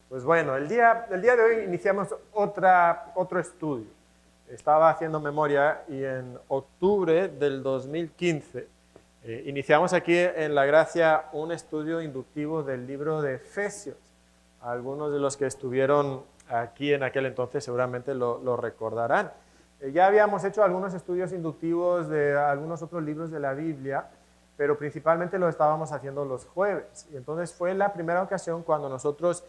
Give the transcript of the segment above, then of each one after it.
Pues bueno, el día de hoy iniciamos otro estudio. Estaba haciendo memoria y en octubre del 2015 iniciamos aquí en La Gracia un estudio inductivo del libro de Efesios. Algunos de los que estuvieron aquí en aquel entonces seguramente lo recordarán. Ya habíamos hecho algunos estudios inductivos de algunos otros libros de la Biblia, pero principalmente lo estábamos haciendo los jueves. Y entonces fue la primera ocasión cuando nosotros,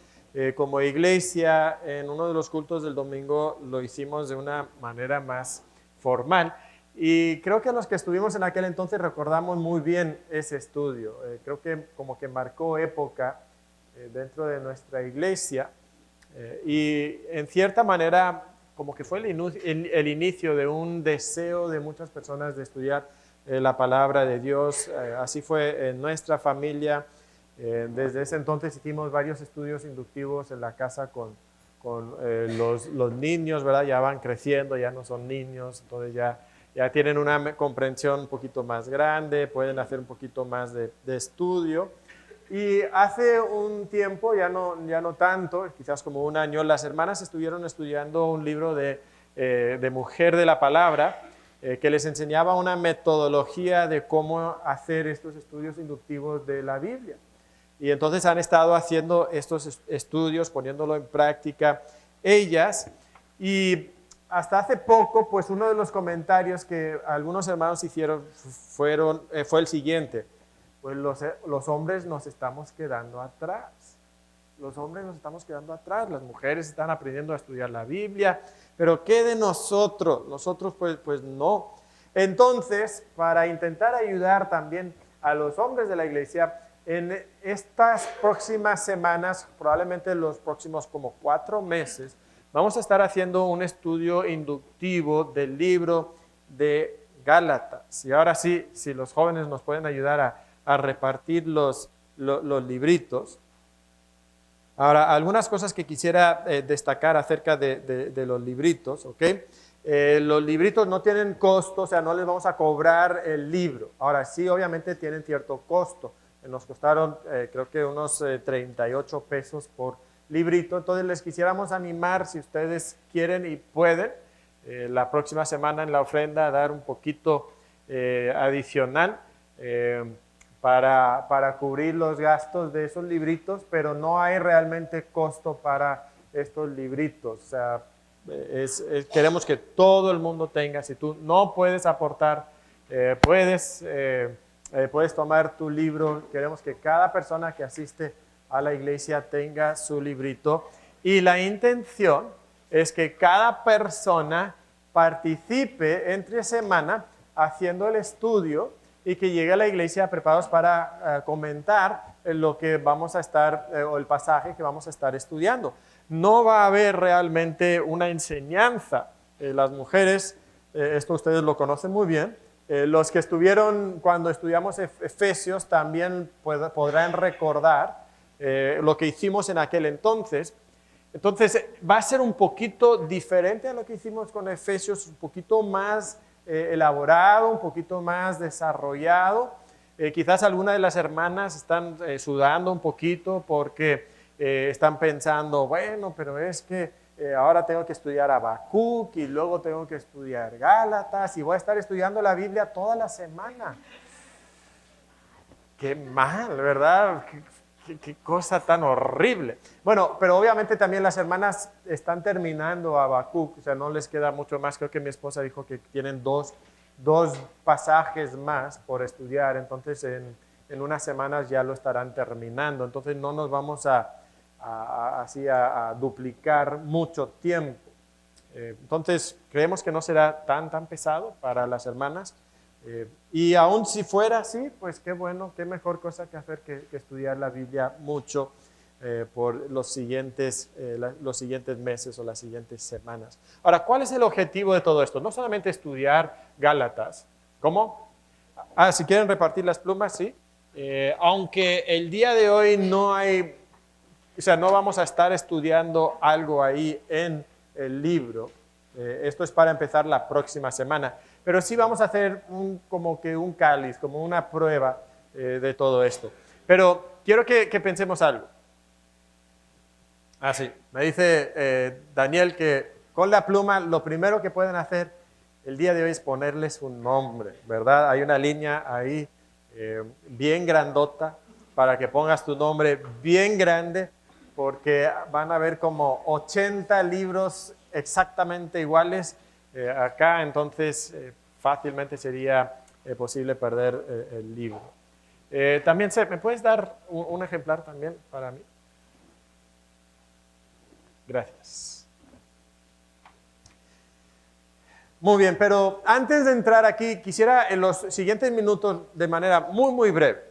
como iglesia, en uno de los cultos del domingo, lo hicimos de una manera más formal. Y creo que los que estuvimos en aquel entonces recordamos muy bien ese estudio. Creo que como que marcó época dentro de nuestra iglesia. Y en cierta manera, como que fue el inicio de un deseo de muchas personas de estudiar la palabra de Dios. Así fue en nuestra familia. Desde ese entonces hicimos varios estudios inductivos en la casa con los niños, ¿verdad? Ya van creciendo, ya no son niños, entonces ya tienen una comprensión un poquito más grande, pueden hacer un poquito más de estudio. Y hace un tiempo, ya no tanto, quizás como un año, las hermanas estuvieron estudiando un libro de Mujer de la Palabra, que les enseñaba una metodología de cómo hacer estos estudios inductivos de la Biblia. Y entonces han estado haciendo estos estudios, poniéndolo en práctica ellas. Y hasta hace poco, pues uno de los comentarios que algunos hermanos hicieron fue el siguiente: pues los hombres nos estamos quedando atrás. Los hombres nos estamos quedando atrás, las mujeres están aprendiendo a estudiar la Biblia, pero ¿qué de nosotros? Nosotros pues no. Entonces, para intentar ayudar también a los hombres de la iglesia, en estas próximas semanas, probablemente los próximos como 4 meses, vamos a estar haciendo un estudio inductivo del libro de Gálatas. Y ahora sí, si los jóvenes nos pueden ayudar a repartir los libritos. Ahora, algunas cosas que quisiera destacar acerca de los libritos, ¿ok? Los libritos no tienen costo, o sea, no les vamos a cobrar el libro. Ahora, sí, obviamente tienen cierto costo. Nos costaron, creo que unos 38 pesos por librito. Entonces, les quisiéramos animar, si ustedes quieren y pueden, la próxima semana en la ofrenda a dar un poquito adicional. Para cubrir los gastos de esos libritos, pero no hay realmente costo para estos libritos. O sea, queremos que todo el mundo tenga. Si tú no puedes aportar, puedes tomar tu libro. Queremos que cada persona que asiste a la iglesia tenga su librito. Y la intención es que cada persona participe entre semana haciendo el estudio y que llegue a la iglesia preparados para comentar lo que vamos a estar, o el pasaje que vamos a estar estudiando. No va a haber realmente una enseñanza. Las mujeres, esto ustedes lo conocen muy bien, los que estuvieron cuando estudiamos Efesios también podrán recordar lo que hicimos en aquel entonces. Entonces va a ser un poquito diferente a lo que hicimos con Efesios, un poquito más elaborado, un poquito más desarrollado. Quizás algunas de las hermanas están sudando un poquito porque están pensando, bueno, pero es que ahora tengo que estudiar Habacuc y luego tengo que estudiar Gálatas y voy a estar estudiando la Biblia toda la semana. Qué mal, ¿verdad? Qué cosa tan horrible. Bueno, pero obviamente también las hermanas están terminando Habacuc, o sea, no les queda mucho más. Creo que mi esposa dijo que tienen dos pasajes más por estudiar, entonces en unas semanas ya lo estarán terminando. Entonces no nos vamos a duplicar mucho tiempo. Entonces creemos que no será tan pesado para las hermanas. Y aún si fuera así, pues qué bueno, qué mejor cosa que hacer que estudiar la Biblia mucho por los siguientes meses o las siguientes semanas. Ahora, ¿cuál es el objetivo de todo esto? No solamente estudiar Gálatas. ¿Cómo? Si quieren repartir las plumas, sí. Aunque el día de hoy no vamos a estar estudiando algo ahí en el libro. Esto es para empezar la próxima semana. Pero sí vamos a hacer como que un cáliz, como una prueba de todo esto. Pero quiero que pensemos algo. Ah, sí. Me dice Daniel que con la pluma lo primero que pueden hacer el día de hoy es ponerles un nombre, ¿verdad? Hay una línea ahí bien grandota para que pongas tu nombre bien grande, porque van a haber como 80 libros exactamente iguales acá, entonces fácilmente sería posible perder el libro. También, ¿me puedes dar un ejemplar también para mí? Gracias. Muy bien, pero antes de entrar aquí, quisiera en los siguientes minutos, de manera muy, muy breve,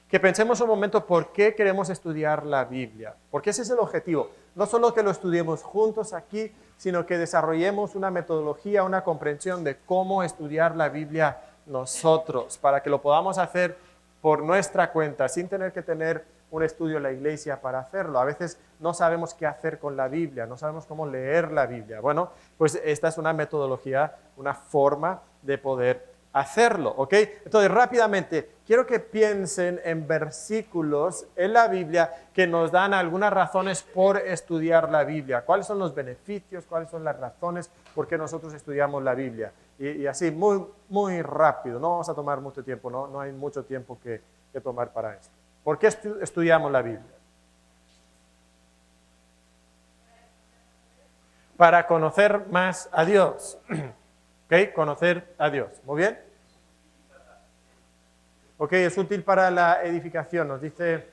que pensemos un momento por qué queremos estudiar la Biblia. Porque ese es el objetivo. No solo que lo estudiemos juntos aquí, sino que desarrollemos una metodología, una comprensión de cómo estudiar la Biblia nosotros, para que lo podamos hacer por nuestra cuenta, sin tener que tener un estudio en la iglesia para hacerlo. A veces no sabemos qué hacer con la Biblia, no sabemos cómo leer la Biblia. Bueno, pues esta es una metodología, una forma de poder hacerlo, ¿ok? Entonces, rápidamente, quiero que piensen en versículos en la Biblia que nos dan algunas razones por estudiar la Biblia. ¿Cuáles son los beneficios? ¿Cuáles son las razones por qué nosotros estudiamos la Biblia? Y así, muy, muy rápido, no vamos a tomar mucho tiempo, no hay mucho tiempo que tomar para esto. ¿Por qué estudiamos la Biblia? Para conocer más a Dios. ¿Ok? Conocer a Dios. ¿Muy bien? Ok, es útil para la edificación, nos dice,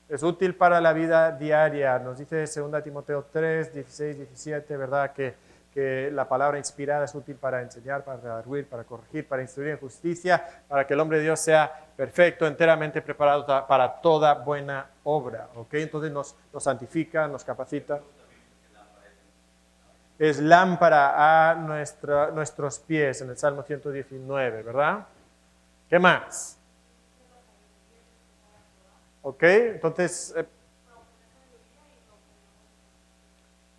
es útil para la vida diaria, nos dice 2 Timoteo 3, 16, 17, ¿verdad? Que la palabra inspirada es útil para enseñar, para redarguir, para corregir, para instruir en justicia, para que el hombre de Dios sea perfecto, enteramente preparado para toda buena obra. ¿Ok? Entonces nos santifica, nos capacita. Es lámpara a nuestros pies, en el Salmo 119, ¿verdad? ¿Qué más? ¿Ok? Entonces,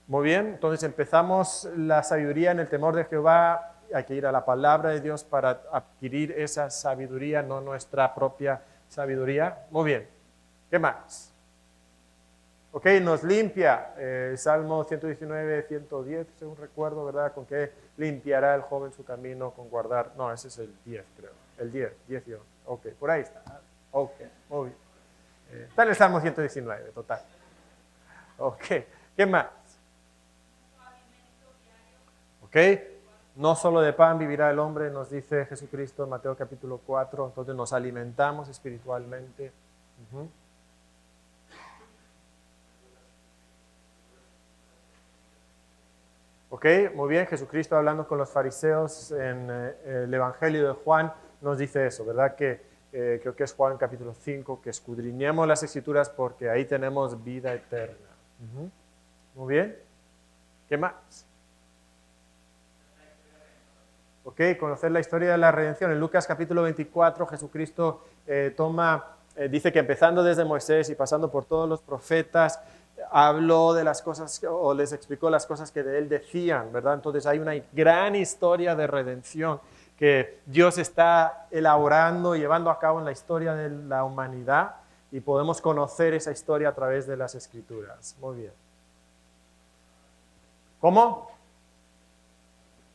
muy bien, entonces empezamos la sabiduría en el temor de Jehová. Hay que ir a la palabra de Dios para adquirir esa sabiduría, no nuestra propia sabiduría. Muy bien, ¿qué más? Ok, nos limpia. Salmo 119, 110, según recuerdo, ¿verdad? ¿Con qué limpiará el joven su camino? Con guardar. No, ese es el 10, creo. El 10 y 11. Ok, por ahí está. Ok, muy bien. Está en el Salmo 119, total. Ok, ¿qué más? ¿Ok? No solo de pan vivirá el hombre, nos dice Jesucristo en Mateo capítulo 4, entonces nos alimentamos espiritualmente. Uh-huh. ¿Ok? Muy bien, Jesucristo hablando con los fariseos en el Evangelio de Juan nos dice eso, ¿verdad? Que creo que es Juan capítulo 5, que escudriñemos las Escrituras porque ahí tenemos vida eterna. Uh-huh. Muy bien, ¿qué más? ¿Ok? Conocer la historia de la redención. En Lucas capítulo 24, Jesucristo dice que empezando desde Moisés y pasando por todos los profetas, habló de las cosas o les explicó las cosas que de él decían, ¿verdad? Entonces hay una gran historia de redención que Dios está elaborando, llevando a cabo en la historia de la humanidad y podemos conocer esa historia a través de las Escrituras. Muy bien. ¿Cómo?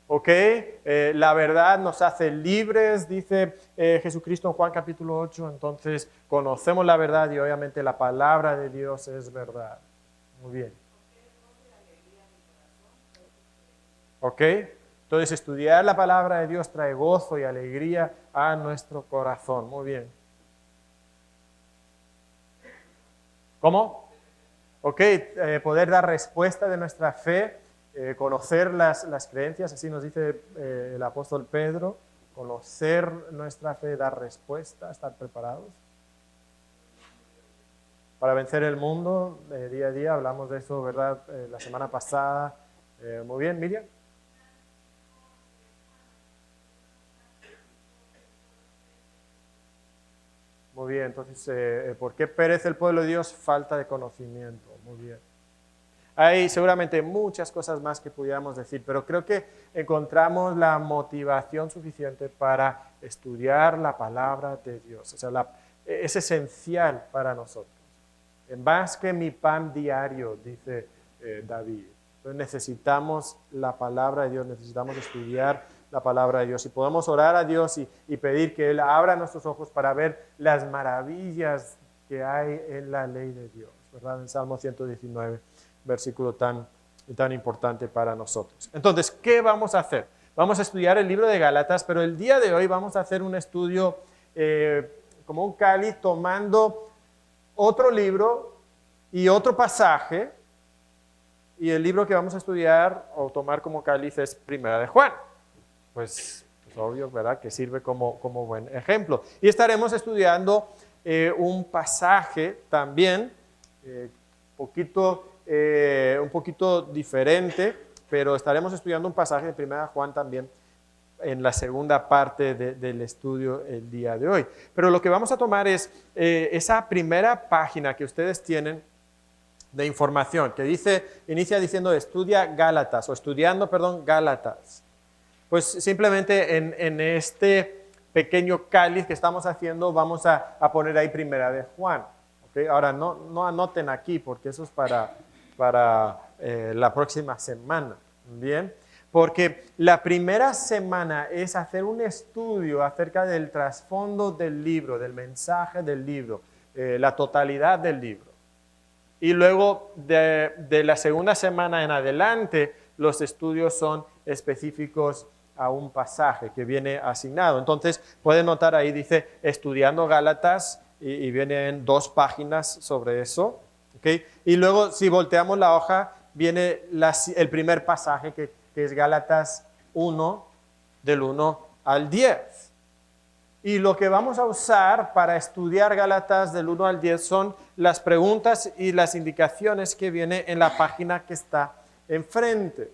¿Ok? La verdad nos hace libres, dice Jesucristo en Juan capítulo 8, entonces conocemos la verdad y obviamente la palabra de Dios es verdad. Muy bien. ¿Ok? Entonces estudiar la palabra de Dios trae gozo y alegría a nuestro corazón. Muy bien. ¿Cómo? ¿Ok? Poder dar respuesta de nuestra fe, conocer las creencias, así nos dice el apóstol Pedro, conocer nuestra fe, dar respuesta, estar preparados para vencer el mundo día a día. Hablamos de eso, ¿verdad? La semana pasada. Muy bien, Miriam. Muy bien, entonces, ¿por qué perece el pueblo de Dios? Falta de conocimiento. Muy bien. Hay seguramente muchas cosas más que pudiéramos decir, pero creo que encontramos la motivación suficiente para estudiar la palabra de Dios. O sea, es esencial para nosotros. más que mi pan diario, dice David. Entonces necesitamos la palabra de Dios, necesitamos estudiar la palabra de Dios. Y podemos orar a Dios y pedir que Él abra nuestros ojos para ver las maravillas que hay en la ley de Dios, ¿verdad? En Salmo 119, versículo tan importante para nosotros. Entonces, ¿qué vamos a hacer? Vamos a estudiar el libro de Gálatas, pero el día de hoy vamos a hacer un estudio como un cáliz, tomando otro libro y otro pasaje, y el libro que vamos a estudiar o tomar como cáliz es Primera de Juan. Pues obvio, ¿verdad? Que sirve como buen ejemplo. Y estaremos estudiando un pasaje también, un poquito diferente, pero estaremos estudiando un pasaje de Primera de Juan también en la segunda parte del estudio el día de hoy. Pero lo que vamos a tomar es esa primera página que ustedes tienen de información, que inicia diciendo estudiando Gálatas. Pues simplemente en este pequeño cáliz que estamos haciendo vamos a poner ahí Primera de Juan. ¿Okay? Ahora no anoten aquí porque eso es para la próxima semana. Bien, porque la primera semana es hacer un estudio acerca del trasfondo del libro, del mensaje del libro, la totalidad del libro. Y luego de la segunda semana en adelante, los estudios son específicos a un pasaje que viene asignado. Entonces, pueden notar ahí, dice, estudiando Gálatas, y vienen 2 páginas sobre eso. ¿Okay? Y luego, si volteamos la hoja, viene el primer pasaje que es Gálatas 1, del 1 al 10. Y lo que vamos a usar para estudiar Gálatas del 1 al 10 son las preguntas y las indicaciones que vienen en la página que está enfrente.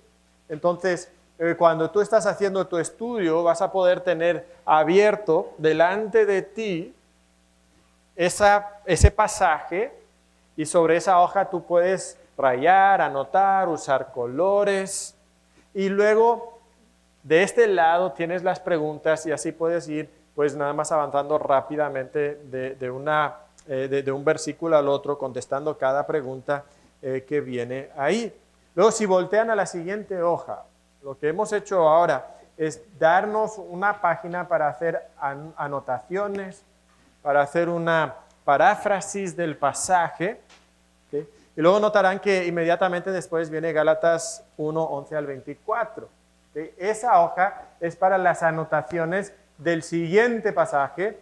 Entonces, cuando tú estás haciendo tu estudio, vas a poder tener abierto delante de ti ese pasaje, y sobre esa hoja tú puedes rayar, anotar, usar colores, y luego de este lado tienes las preguntas y así puedes ir pues nada más avanzando rápidamente de un versículo al otro, contestando cada pregunta que viene ahí. Luego, si voltean a la siguiente hoja, lo que hemos hecho ahora es darnos una página para hacer anotaciones, para hacer una paráfrasis del pasaje, ¿okay? Y luego notarán que inmediatamente después viene Gálatas 1, 11 al 24. ¿Okay? Esa hoja es para las anotaciones del siguiente pasaje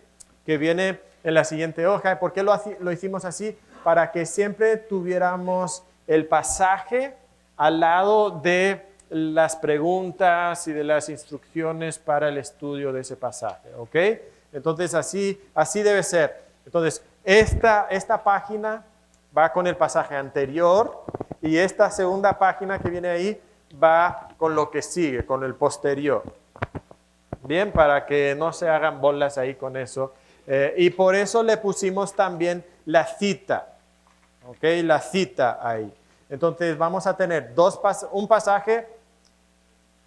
que viene en la siguiente hoja. ¿Por qué lo hicimos así? Para que siempre tuviéramos el pasaje al lado de las preguntas y de las instrucciones para el estudio de ese pasaje. ¿Ok? Entonces así debe ser. Entonces esta página va con el pasaje anterior y esta segunda página que viene ahí va con lo que sigue, con el posterior. Bien, para que no se hagan bolas ahí con eso. Y por eso le pusimos también la cita. ¿Ok? La cita ahí. Entonces vamos a tener un pasaje,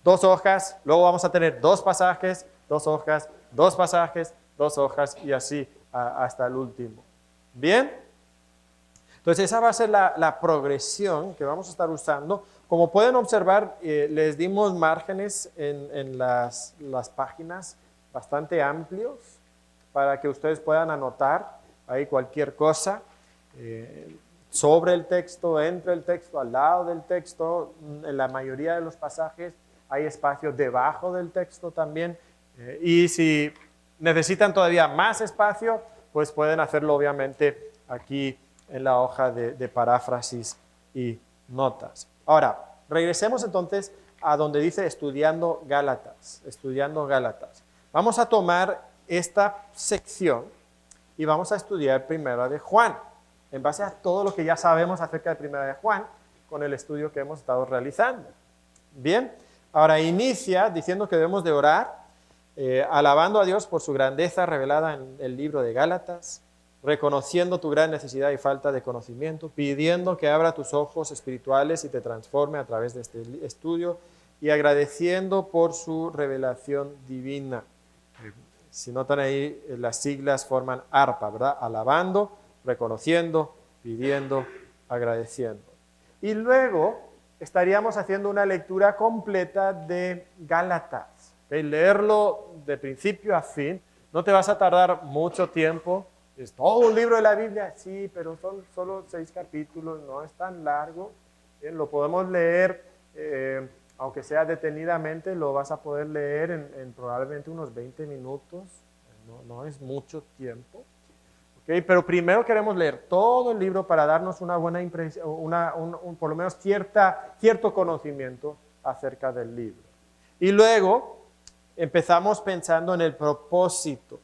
2 hojas, luego vamos a tener 2 pasajes, 2 hojas, 2 pasajes, 2 hojas y así hasta el último. ¿Bien? Entonces esa va a ser la progresión que vamos a estar usando. Como pueden observar, les dimos márgenes en las páginas bastante amplios para que ustedes puedan anotar ahí cualquier cosa sobre el texto, entre el texto, al lado del texto. En la mayoría de los pasajes hay espacio debajo del texto también. Y si necesitan todavía más espacio, pues pueden hacerlo obviamente aquí en la hoja de paráfrasis y notas. Ahora, regresemos entonces a donde dice estudiando Gálatas. Vamos a tomar esta sección y vamos a estudiar Primera de Juan, en base a todo lo que ya sabemos acerca de Primera de Juan, con el estudio que hemos estado realizando. Bien, ahora inicia diciendo que debemos de orar, alabando a Dios por su grandeza revelada en el libro de Gálatas, reconociendo tu gran necesidad y falta de conocimiento, pidiendo que abra tus ojos espirituales y te transforme a través de este estudio, y agradeciendo por su revelación divina. Si notan ahí, las siglas forman ARPA, ¿verdad? Alabando, reconociendo, pidiendo, agradeciendo. Y luego estaríamos haciendo una lectura completa de Gálatas. ¿Okay? Leerlo de principio a fin. No te vas a tardar mucho tiempo. Es todo un libro de la Biblia, sí, pero son solo 6 capítulos, no es tan largo. Bien, lo podemos leer, aunque sea detenidamente, lo vas a poder leer en probablemente unos 20 minutos. No es mucho tiempo. ¿Okay? Pero primero queremos leer todo el libro para darnos una buena impresión, por lo menos cierto conocimiento acerca del libro. Y luego empezamos pensando en el propósito.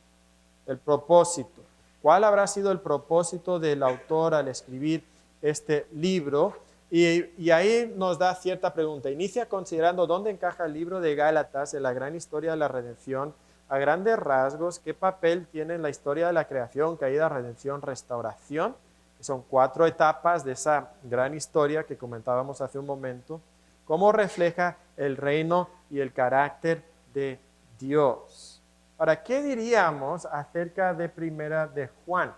El propósito. ¿Cuál habrá sido el propósito del autor al escribir este libro? Y ahí nos da cierta pregunta. Inicia considerando dónde encaja el libro de Gálatas en la gran historia de la redención. A grandes rasgos, ¿qué papel tiene en la historia de la creación, caída, redención, restauración? Que son 4 etapas de esa gran historia que comentábamos hace un momento. ¿Cómo refleja el reino y el carácter de Dios? Ahora, ¿qué diríamos acerca de Primera de Juan?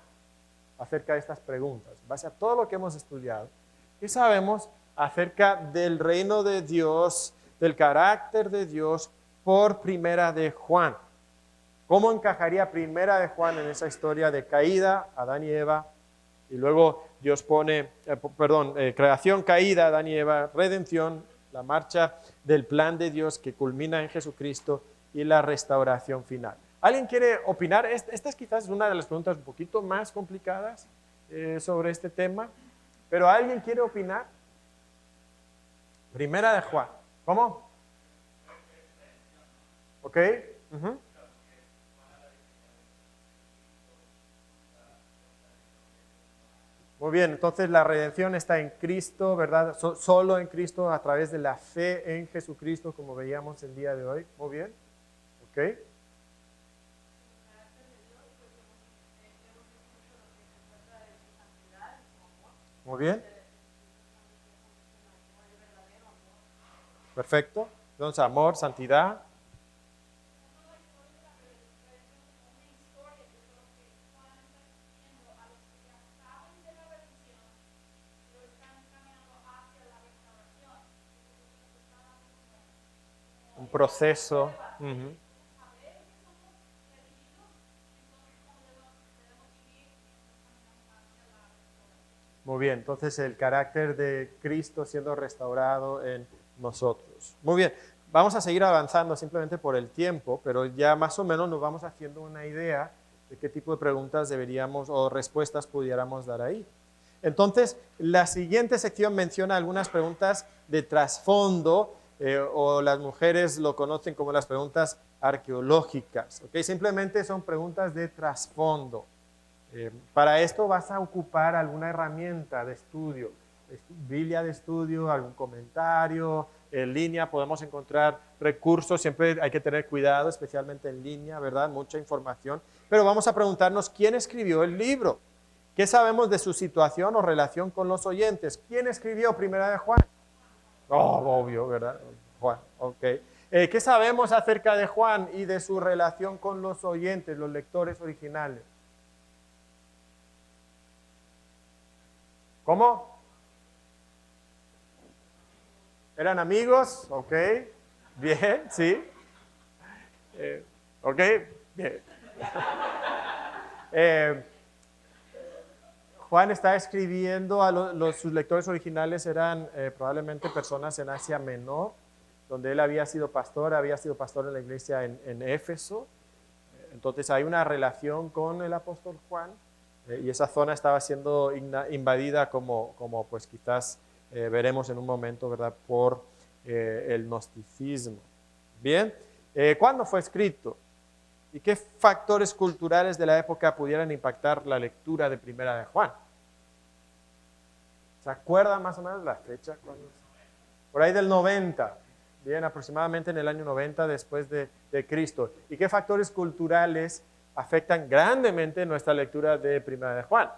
Acerca de estas preguntas. En base a todo lo que hemos estudiado, ¿qué sabemos acerca del reino de Dios, del carácter de Dios por Primera de Juan? ¿Cómo encajaría Primera de Juan en esa historia de caída, Adán y Eva? Y luego Dios pone, creación, caída, Adán y Eva, redención, la marcha del plan de Dios que culmina en Jesucristo y la restauración final. ¿Alguien quiere opinar? Esta es quizás una de las preguntas un poquito más complicadas sobre este tema, pero ¿alguien quiere opinar? Primera de Juan. ¿Cómo? ¿Ok? Uh-huh. Muy bien, entonces la redención está en Cristo, ¿verdad? Solo en Cristo, a través de la fe en Jesucristo, como veíamos el día de hoy. Muy bien, ¿ok? Muy bien. Perfecto. Entonces, amor, santidad. Un proceso. Uh-huh. Muy bien, entonces el carácter de Cristo siendo restaurado en nosotros. Muy bien, vamos a seguir avanzando simplemente por el tiempo, pero ya más o menos nos vamos haciendo una idea de qué tipo de preguntas deberíamos o respuestas pudiéramos dar ahí. Entonces, la siguiente sección menciona algunas preguntas de trasfondo, o las mujeres lo conocen como las preguntas arqueológicas. ¿Okay? Simplemente son preguntas de trasfondo. Para esto vas a ocupar alguna herramienta de estudio, Biblia de estudio, algún comentario, en línea podemos encontrar recursos, siempre hay que tener cuidado, especialmente en línea, ¿verdad? Mucha información, pero vamos a preguntarnos quién escribió el libro, qué sabemos de su situación o relación con los oyentes, quién escribió Primera de Juan. Oh, obvio, ¿verdad? Juan, ok. ¿Qué sabemos acerca de Juan y de su relación con los oyentes, los lectores originales? ¿Cómo? ¿Eran amigos? Ok. Bien, sí. Ok, bien. Juan está escribiendo a sus lectores originales eran probablemente personas en Asia Menor, donde él había sido pastor en la iglesia en Éfeso. Entonces hay una relación con el apóstol Juan, y esa zona estaba siendo invadida como pues quizás veremos en un momento, ¿verdad? Por el gnosticismo. Bien, ¿cuándo fue escrito? ¿Y qué factores culturales de la época pudieran impactar la lectura de Primera de Juan? ¿Se acuerdan más o menos la fecha? Por ahí del 90, bien, aproximadamente en el año 90 después de Cristo. ¿Y qué factores culturales afectan grandemente nuestra lectura de Primera de Juan?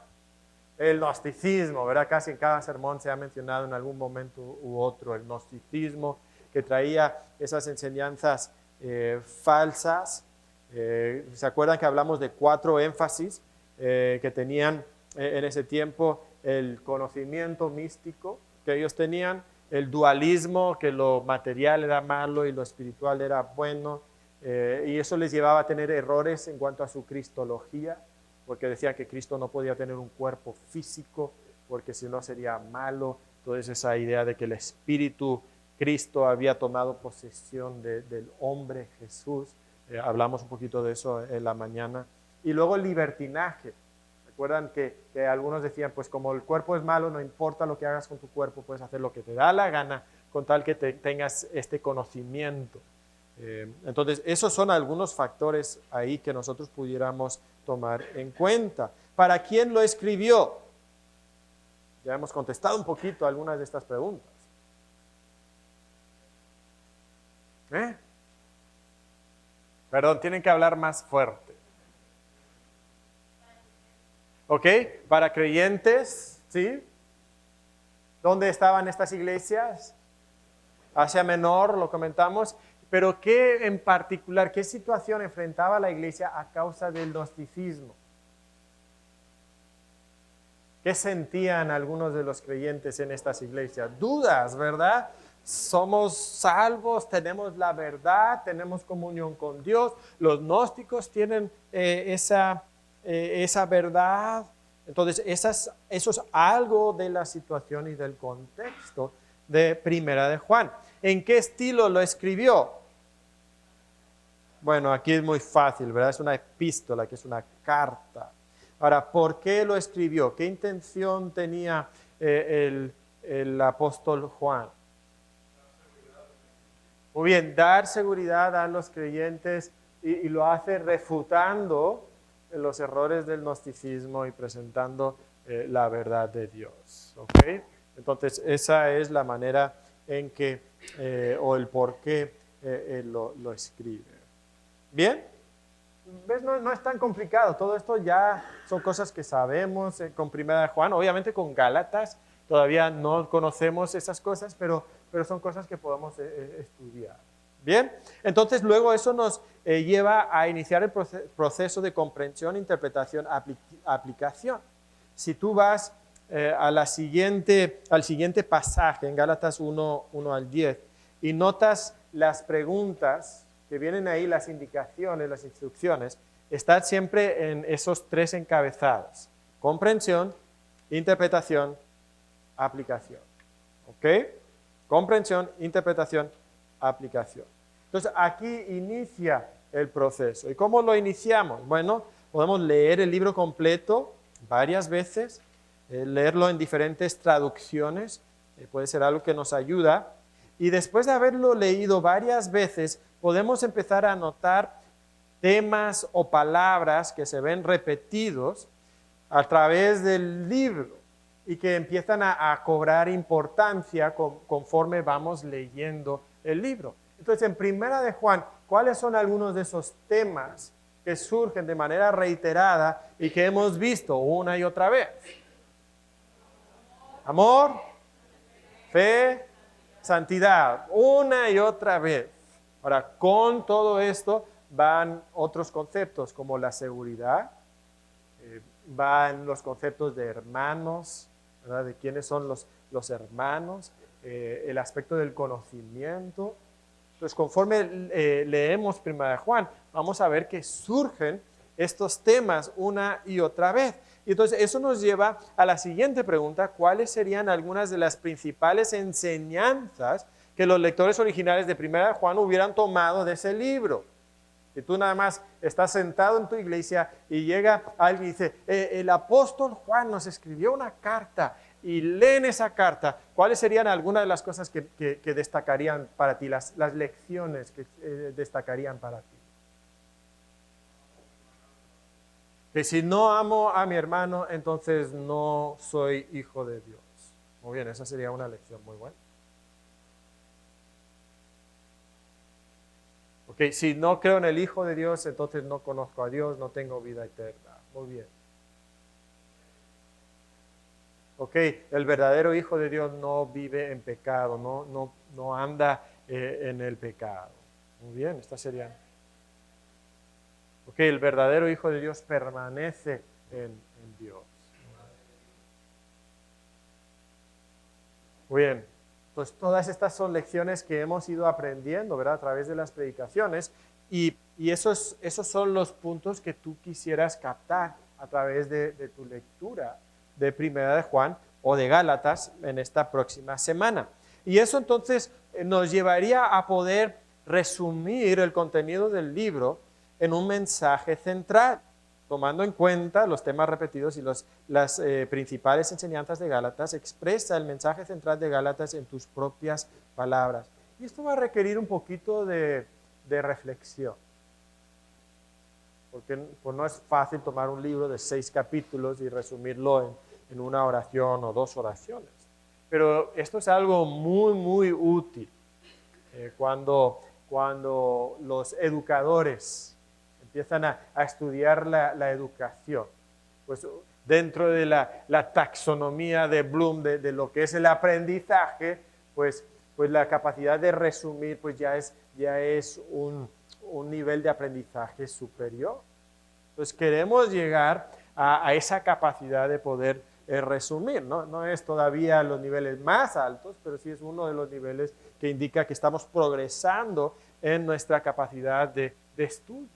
El gnosticismo, ¿verdad? Casi en cada sermón se ha mencionado en algún momento u otro el gnosticismo, que traía esas enseñanzas falsas. ¿Se acuerdan que hablamos de 4 énfasis que tenían en ese tiempo el conocimiento místico que ellos tenían, el dualismo, que lo material era malo y lo espiritual era bueno, y eso les llevaba a tener errores en cuanto a su cristología, porque decían que Cristo no podía tener un cuerpo físico, porque si no sería malo. Entonces esa idea de que el Espíritu Cristo había tomado posesión del hombre Jesús, hablamos un poquito de eso en la mañana. Y luego el libertinaje. Recuerdan que algunos decían, pues como el cuerpo es malo, no importa lo que hagas con tu cuerpo, puedes hacer lo que te da la gana, con tal que tengas este conocimiento. Entonces, esos son algunos factores ahí que nosotros pudiéramos tomar en cuenta. ¿Para quién lo escribió? Ya hemos contestado un poquito algunas de estas preguntas. Perdón, tienen que hablar más fuerte. ¿Ok? Para creyentes, ¿sí? ¿Dónde estaban estas iglesias? Asia Menor, lo comentamos. Pero ¿qué en particular, qué situación enfrentaba la iglesia a causa del gnosticismo? ¿Qué sentían algunos de los creyentes en estas iglesias? Dudas, ¿verdad? Somos salvos, tenemos la verdad, tenemos comunión con Dios. Los gnósticos tienen esa verdad. Entonces, eso es algo de la situación y del contexto de Primera de Juan. ¿En qué estilo lo escribió? Bueno, aquí es muy fácil, ¿verdad? Es una epístola, que es una carta. Ahora, ¿por qué lo escribió? ¿Qué intención tenía el apóstol Juan? Muy bien, dar seguridad a los creyentes y lo hace refutando los errores del gnosticismo y presentando la verdad de Dios. ¿Ok? Entonces, esa es la manera en que, o el por qué él lo escribe. ¿Bien? ¿Ves? No es tan complicado. Todo esto ya son cosas que sabemos con Primera de Juan. Obviamente con Gálatas todavía no conocemos esas cosas, pero son cosas que podemos estudiar. Bien, entonces luego eso nos lleva a iniciar el proceso de comprensión, interpretación, aplicación. Si tú vas al siguiente pasaje en Gálatas 1 al 10 y notas las preguntas que vienen ahí, las indicaciones, las instrucciones, están siempre en esos tres encabezados: comprensión, interpretación, aplicación. ¿Ok? Comprensión, interpretación, aplicación. Entonces, aquí inicia el proceso. ¿Y cómo lo iniciamos? Bueno, podemos leer el libro completo varias veces, leerlo en diferentes traducciones, puede ser algo que nos ayuda. Y después de haberlo leído varias veces, podemos empezar a anotar temas o palabras que se ven repetidos a través del libro y que empiezan a cobrar importancia conforme vamos leyendo el libro. Entonces, en Primera de Juan, ¿cuáles son algunos de esos temas que surgen de manera reiterada y que hemos visto una y otra vez? Amor, fe, santidad, una y otra vez. Ahora, con todo esto van otros conceptos como la seguridad, van los conceptos de hermanos, ¿verdad? De quiénes son los hermanos, el aspecto del conocimiento. Entonces, conforme leemos Primera de Juan, vamos a ver que surgen estos temas una y otra vez. Y entonces eso nos lleva a la siguiente pregunta: ¿cuáles serían algunas de las principales enseñanzas que los lectores originales de Primera de Juan hubieran tomado de ese libro? Si tú nada más estás sentado en tu iglesia y llega alguien y dice, el apóstol Juan nos escribió una carta, y leen esa carta, ¿cuáles serían algunas de las cosas que destacarían para ti, las lecciones que destacarían para ti? Que si no amo a mi hermano, entonces no soy hijo de Dios. Muy bien, esa sería una lección muy buena. Ok, si no creo en el Hijo de Dios, entonces no conozco a Dios, no tengo vida eterna. Muy bien. Ok, el verdadero Hijo de Dios no vive en pecado, no anda en el pecado. Muy bien, esta sería. Ok, el verdadero Hijo de Dios permanece en Dios. Muy bien. Pues todas estas son lecciones que hemos ido aprendiendo, ¿verdad? A través de las predicaciones y esos son los puntos que tú quisieras captar a través de tu lectura de Primera de Juan o de Gálatas en esta próxima semana. Y eso entonces nos llevaría a poder resumir el contenido del libro en un mensaje central, tomando en cuenta los temas repetidos y las principales enseñanzas de Gálatas. Expresa el mensaje central de Gálatas en tus propias palabras. Y esto va a requerir un poquito de reflexión, porque pues, no es fácil tomar un libro de 6 capítulos y resumirlo en una oración o 2 oraciones. Pero esto es algo muy, muy útil cuando los educadores empiezan a estudiar la educación. Pues dentro de la taxonomía de Bloom, de lo que es el aprendizaje, pues la capacidad de resumir pues ya es un nivel de aprendizaje superior. Entonces queremos llegar a esa capacidad de poder resumir, ¿no? No es todavía los niveles más altos, pero sí es uno de los niveles que indica que estamos progresando en nuestra capacidad de estudio.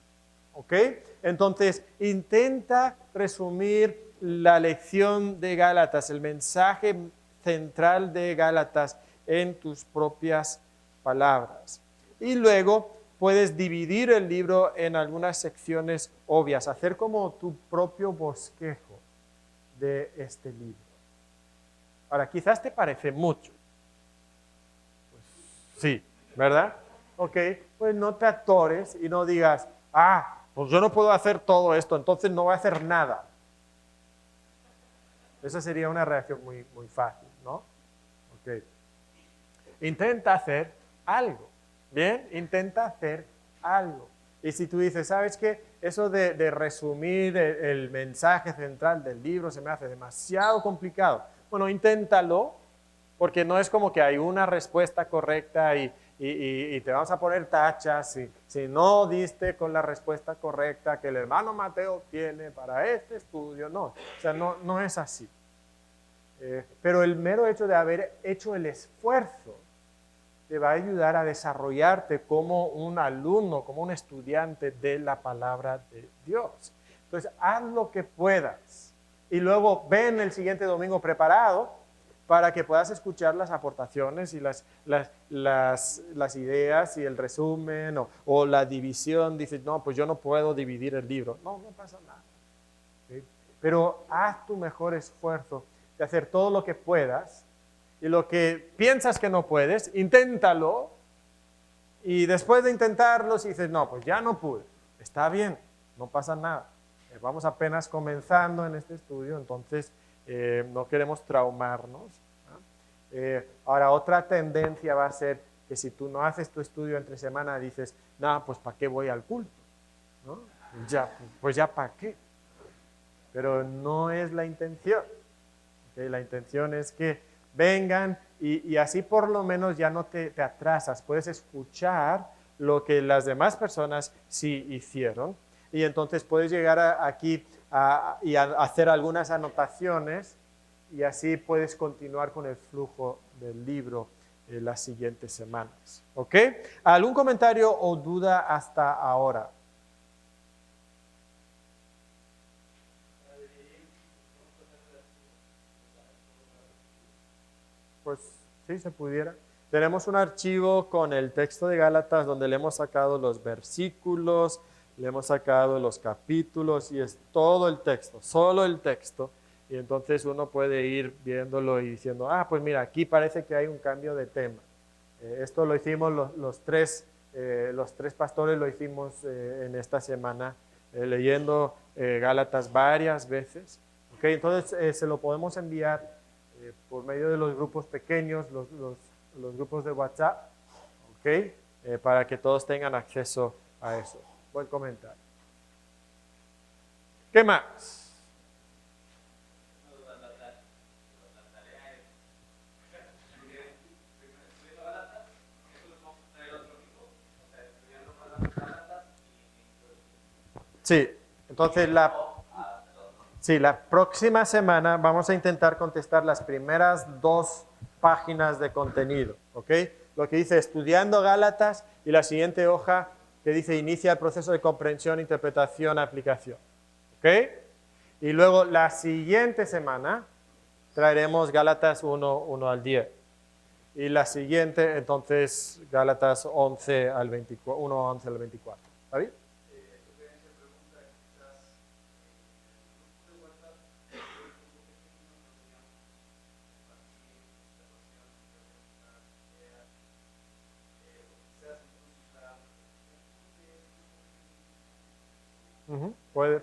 ¿Ok? Entonces, intenta resumir la lección de Gálatas, el mensaje central de Gálatas en tus propias palabras. Y luego puedes dividir el libro en algunas secciones obvias, hacer como tu propio bosquejo de este libro. Ahora, quizás te parece mucho. Pues, sí, ¿verdad? Ok, pues no te atores y no digas, pues yo no puedo hacer todo esto, entonces no voy a hacer nada. Esa sería una reacción muy, muy fácil, ¿no? Ok. Intenta hacer algo, ¿bien? Intenta hacer algo. Y si tú dices, ¿sabes qué? Eso de resumir el mensaje central del libro se me hace demasiado complicado. Bueno, inténtalo, porque no es como que hay una respuesta correcta y te vamos a poner tachas si no diste con la respuesta correcta que el hermano Mateo tiene para este estudio. No, o sea, no es así. Pero el mero hecho de haber hecho el esfuerzo te va a ayudar a desarrollarte como un alumno, como un estudiante de la palabra de Dios. Entonces, haz lo que puedas y luego ven el siguiente domingo preparado para que puedas escuchar las aportaciones y las ideas y el resumen o la división. Dices, no, pues yo no puedo dividir el libro. No pasa nada. ¿Sí? Pero haz tu mejor esfuerzo de hacer todo lo que puedas. Y lo que piensas que no puedes, inténtalo. Y después de intentarlo, si dices, no, pues ya no pude. Está bien, no pasa nada. Vamos apenas comenzando en este estudio, entonces no queremos traumarnos. ¿No? Ahora, otra tendencia va a ser que si tú no haces tu estudio entre semana, dices, no, pues ¿para qué voy al culto? ¿No? Pues ya ¿para qué? Pero no es la intención. ¿Okay? La intención es que vengan y así por lo menos ya no te atrasas, puedes escuchar lo que las demás personas sí hicieron y entonces puedes llegar aquí y a hacer algunas anotaciones y así puedes continuar con el flujo del libro las siguientes semanas. ¿Ok? ¿Algún comentario o duda hasta ahora? Pues sí, se pudiera. Tenemos un archivo con el texto de Gálatas donde le hemos sacado los versículos, le hemos sacado los capítulos y es todo el texto, solo el texto. Y entonces uno puede ir viéndolo y diciendo, pues mira, aquí parece que hay un cambio de tema. Esto lo hicimos los tres pastores, lo hicimos en esta semana, leyendo Gálatas varias veces. Okay, entonces se lo podemos enviar por medio de los grupos pequeños, los grupos de WhatsApp, ¿ok? Para que todos tengan acceso a eso. Buen comentario. ¿Qué más? Sí, entonces la próxima semana vamos a intentar contestar las primeras 2 páginas de contenido, ¿ok? Lo que dice estudiando Gálatas y la siguiente hoja que dice inicia el proceso de comprensión, interpretación, aplicación, ¿ok? Y luego la siguiente semana traeremos Gálatas 1 al 10. Y la siguiente, entonces, Gálatas 11 al 24, 1, 11 al 24. ¿Está bien?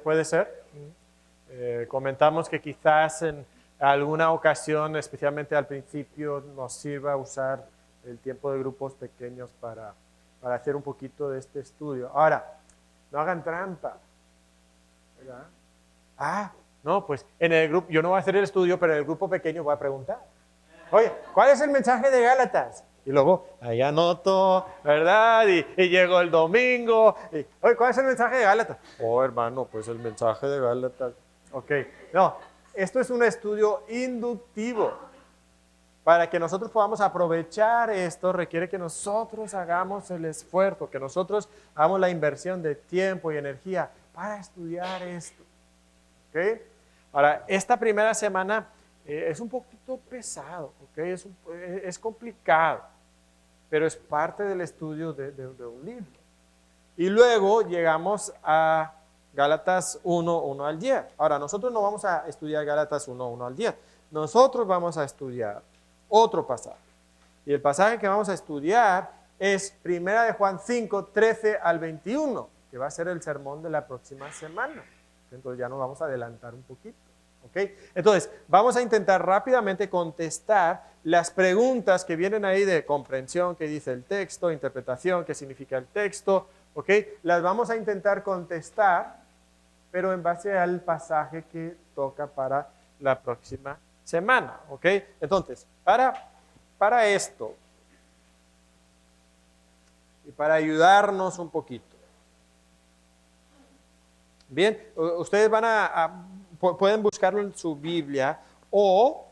Puede ser. Comentamos que quizás en alguna ocasión, especialmente al principio, nos sirva usar el tiempo de grupos pequeños para hacer un poquito de este estudio. Ahora, no hagan trampa, ¿verdad? No, pues en el grupo, yo no voy a hacer el estudio, pero en el grupo pequeño voy a preguntar. Oye, ¿cuál es el mensaje de Gálatas? Y luego, ahí anoto, ¿verdad? Y llego el domingo. Oye, ¿cuál es el mensaje de Gálatas? Oh, hermano, pues el mensaje de Gálatas. Ok, no, esto es un estudio inductivo. Para que nosotros podamos aprovechar esto, requiere que nosotros hagamos el esfuerzo, que nosotros hagamos la inversión de tiempo y energía para estudiar esto. ¿Ok? Ahora, esta primera semana es un poquito pesado, ¿ok? Es complicado, pero es parte del estudio de un libro. Y luego llegamos a Gálatas 1 al 10. Ahora, nosotros no vamos a estudiar Gálatas 1 al 10. Nosotros vamos a estudiar otro pasaje. Y el pasaje que vamos a estudiar es 1 de Juan 5, 13 al 21, que va a ser el sermón de la próxima semana. Entonces ya nos vamos a adelantar un poquito. ¿Okay? Entonces, vamos a intentar rápidamente contestar las preguntas que vienen ahí de comprensión, qué dice el texto, interpretación, qué significa el texto. ¿Okay? Las vamos a intentar contestar, pero en base al pasaje que toca para la próxima semana. ¿Okay? Entonces, para esto, y para ayudarnos un poquito, bien, ustedes pueden buscarlo en su Biblia o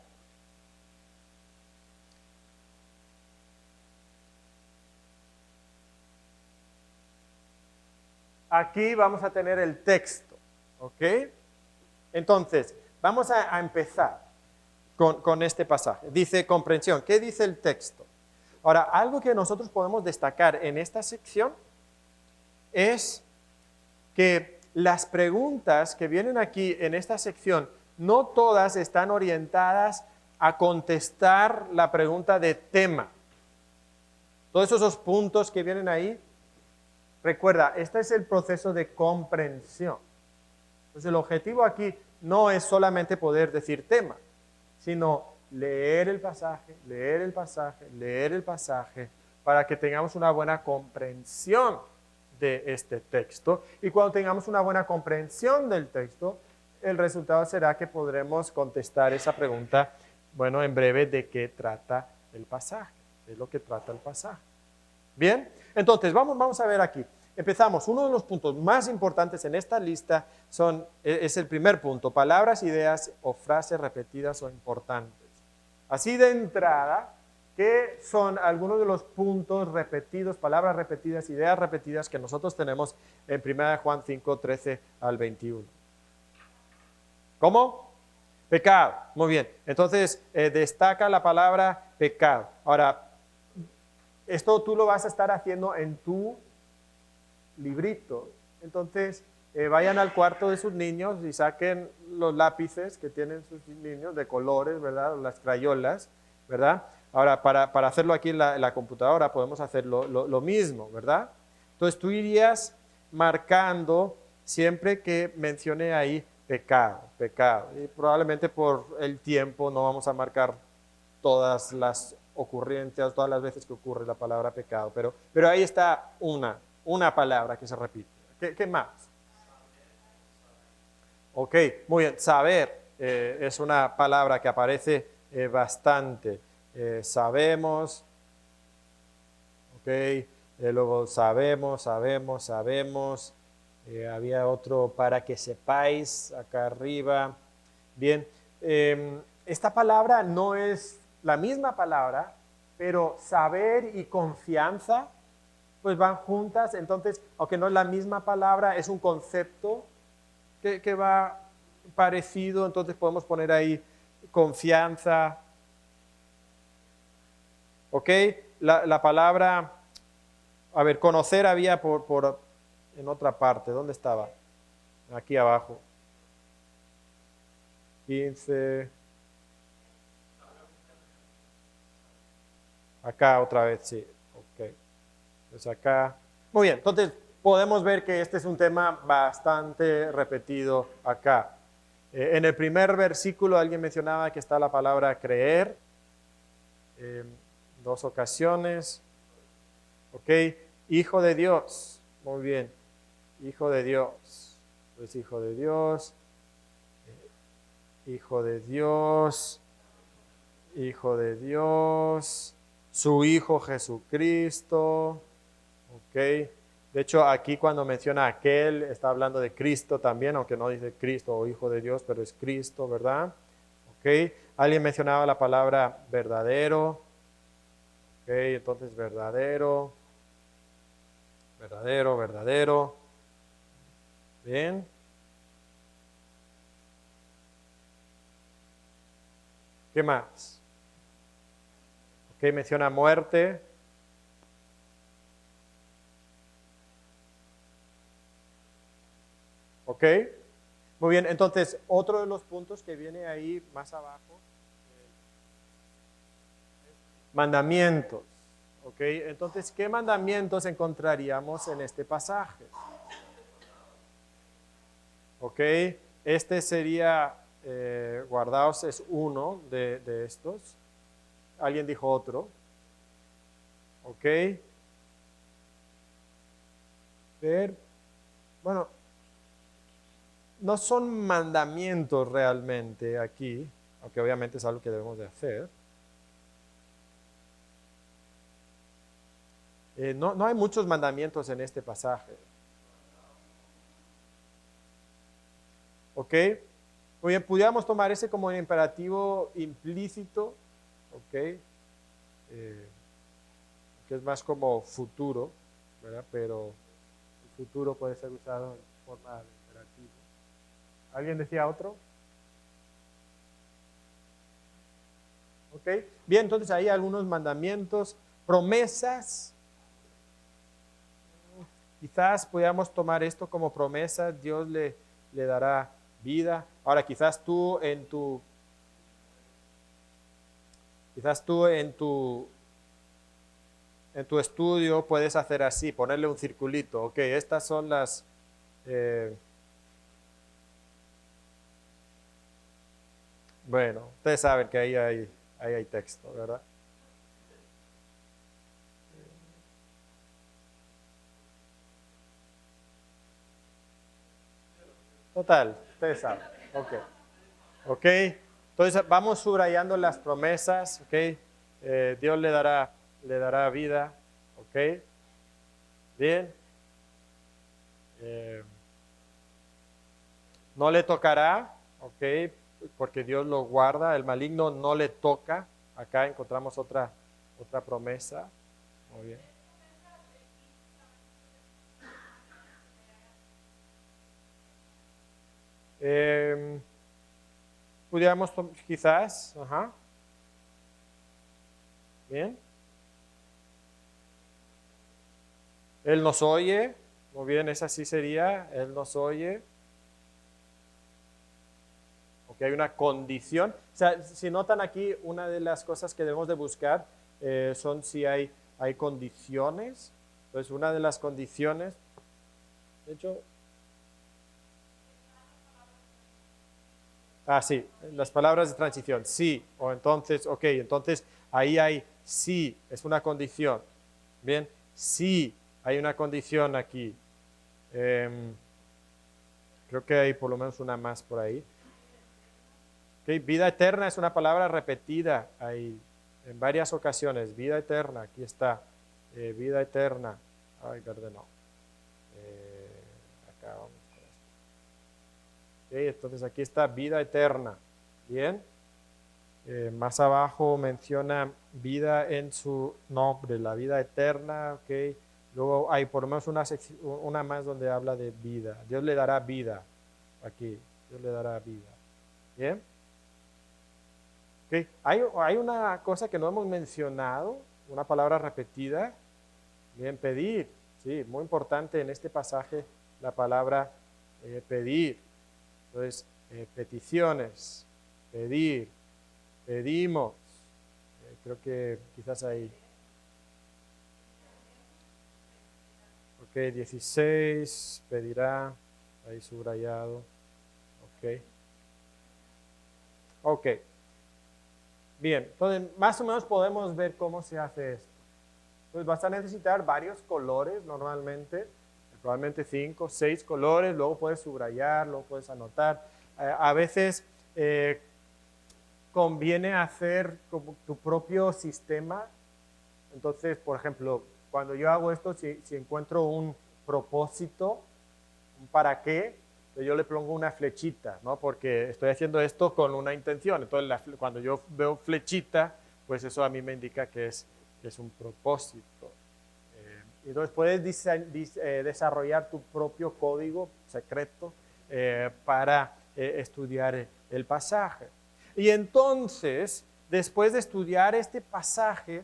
aquí vamos a tener el texto, ¿ok? Entonces, vamos a empezar con este pasaje. Dice comprensión. ¿Qué dice el texto? Ahora, algo que nosotros podemos destacar en esta sección es que las preguntas que vienen aquí en esta sección, no todas están orientadas a contestar la pregunta de tema. Todos esos puntos que vienen ahí, recuerda, este es el proceso de comprensión. Entonces el objetivo aquí no es solamente poder decir tema, sino leer el pasaje, leer el pasaje, leer el pasaje, para que tengamos una buena comprensión de este texto. Y cuando tengamos una buena comprensión del texto, el resultado será que podremos contestar esa pregunta, bueno, en breve, ¿de qué trata el pasaje? ¿De lo que trata el pasaje? Bien, entonces vamos a ver aquí. Empezamos. Uno de los puntos más importantes en esta lista es el primer punto, palabras, ideas o frases repetidas o importantes. Así de entrada, ¿qué son algunos de los puntos repetidos, palabras repetidas, ideas repetidas que nosotros tenemos en 1 Juan 5, 13 al 21? ¿Cómo? Pecado. Muy bien. Entonces, destaca la palabra pecado. Ahora, esto tú lo vas a estar haciendo en tu librito. Entonces, vayan al cuarto de sus niños y saquen los lápices que tienen sus niños de colores, ¿verdad? Las crayolas, ¿verdad? Ahora, para hacerlo aquí en la computadora podemos hacer lo mismo, ¿verdad? Entonces, tú irías marcando siempre que mencione ahí pecado. Y probablemente por el tiempo no vamos a marcar todas las ocurrencias, todas las veces que ocurre la palabra pecado, pero ahí está una palabra que se repite. ¿Qué más? Ok, muy bien. Saber es una palabra que aparece bastante. Sabemos, ok, luego sabemos. Había otro para que sepáis acá arriba. Bien, esta palabra no es la misma palabra, pero saber y confianza pues van juntas. Entonces, aunque no es la misma palabra, es un concepto que va parecido. Entonces podemos poner ahí confianza. ¿Ok? La palabra, a ver, conocer había en otra parte. ¿Dónde estaba? Aquí abajo. 15. Acá otra vez, sí. Ok. Pues acá. Muy bien, entonces podemos ver que este es un tema bastante repetido acá. En el primer versículo alguien mencionaba que está la palabra creer. Dos ocasiones. Ok. Hijo de Dios. Muy bien. Hijo de Dios. Pues hijo de Dios. Hijo de Dios. Hijo de Dios. Su Hijo Jesucristo. Ok. De hecho, aquí cuando menciona aquel, está hablando de Cristo también, aunque no dice Cristo o Hijo de Dios, pero es Cristo, ¿verdad? Ok. Alguien mencionaba la palabra verdadero. Ok, entonces verdadero. Verdadero, verdadero. Bien. ¿Qué más? Ok, menciona muerte. Ok. Muy bien, entonces otro de los puntos que viene ahí más abajo, mandamientos. Ok, entonces, ¿qué mandamientos encontraríamos en este pasaje? Ok, este sería, guardaos es uno de estos. Alguien dijo otro. Ok. Ver, bueno, no son mandamientos realmente aquí, aunque obviamente es algo que debemos de hacer. No hay muchos mandamientos en este pasaje. ¿Ok? Muy bien, pudiéramos tomar ese como un imperativo implícito, ¿ok? Que es más como futuro, ¿verdad? Pero el futuro puede ser usado en forma de imperativo. ¿Alguien decía otro? ¿Ok? Bien, entonces ahí algunos mandamientos, promesas. Quizás podamos tomar esto como promesa, Dios le dará vida. Ahora, quizás tú en tu estudio puedes hacer así, ponerle un circulito. Ok, estas son las... bueno, ustedes saben que ahí hay texto, ¿verdad? Total, ustedes saben. Ok. Ok. Entonces vamos subrayando las promesas. Ok. Dios le dará vida. Ok. Bien. Eh, no le tocará. Ok. Porque Dios lo guarda. El maligno no le toca. Acá encontramos otra promesa. Muy bien. Eh, pudiéramos quizás. Ajá. Bien. Él nos oye. Muy bien, esa sí sería. Él nos oye. Ok, hay una condición. O sea, si notan aquí, una de las cosas que debemos de buscar son si hay condiciones. Entonces, una de las condiciones, de hecho, sí, las palabras de transición, sí, o entonces, ok, entonces ahí hay sí, es una condición. Bien, sí, hay una condición aquí. Em, creo que hay por lo menos una más por ahí. Okay, vida eterna es una palabra repetida ahí en varias ocasiones. Vida eterna, aquí está. Vida eterna. Ay, verde no. Acá vamos con esto. Okay, entonces aquí está vida eterna. Bien. Más abajo menciona vida en su nombre, la vida eterna, ¿ok? Luego hay por lo menos una más donde habla de vida. Dios le dará vida aquí, Dios le dará vida. ¿Bien? ¿Ok? Hay una cosa que no hemos mencionado, una palabra repetida. Bien, pedir, sí, muy importante en este pasaje la palabra pedir. Entonces, peticiones, pedir, pedimos. Creo que quizás ahí. Ok, 16, pedirá, ahí subrayado. Ok, ok. Bien, entonces más o menos podemos ver cómo se hace esto. Entonces vas a necesitar varios colores normalmente, probablemente 5, 6 colores, luego puedes subrayar, luego puedes anotar. A veces conviene hacer como tu propio sistema. Entonces, por ejemplo, cuando yo hago esto, si encuentro un propósito, un para qué, yo le pongo una flechita, ¿no? Porque estoy haciendo esto con una intención. Entonces, cuando yo veo flechita, pues eso a mí me indica que es un propósito. Entonces, puedes desarrollar tu propio código secreto para estudiar el pasaje. Y entonces, después de estudiar este pasaje,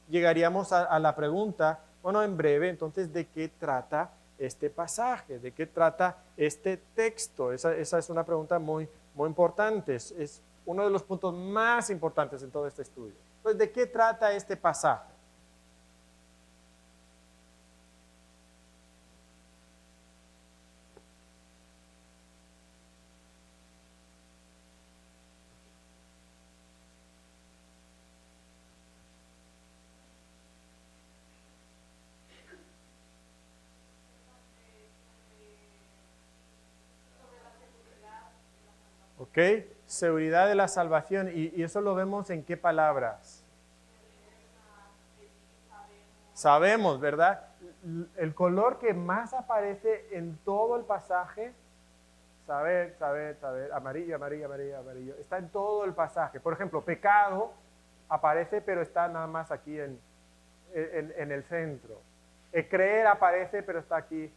llegaríamos a la pregunta, bueno, en breve, entonces, ¿de qué trata este pasaje? ¿De qué trata este texto? Esa es una pregunta muy, muy importante. Es uno de los puntos más importantes en todo este estudio. Entonces, ¿de qué trata este pasaje? ¿Ok? Seguridad de la salvación. ¿Y eso lo vemos en qué palabras? Sabemos, ¿verdad? El color que más aparece en todo el pasaje, saber, saber, saber, amarillo, amarillo, amarillo, amarillo, está en todo el pasaje. Por ejemplo, pecado aparece, pero está nada más aquí en el centro. Creer aparece, pero está aquí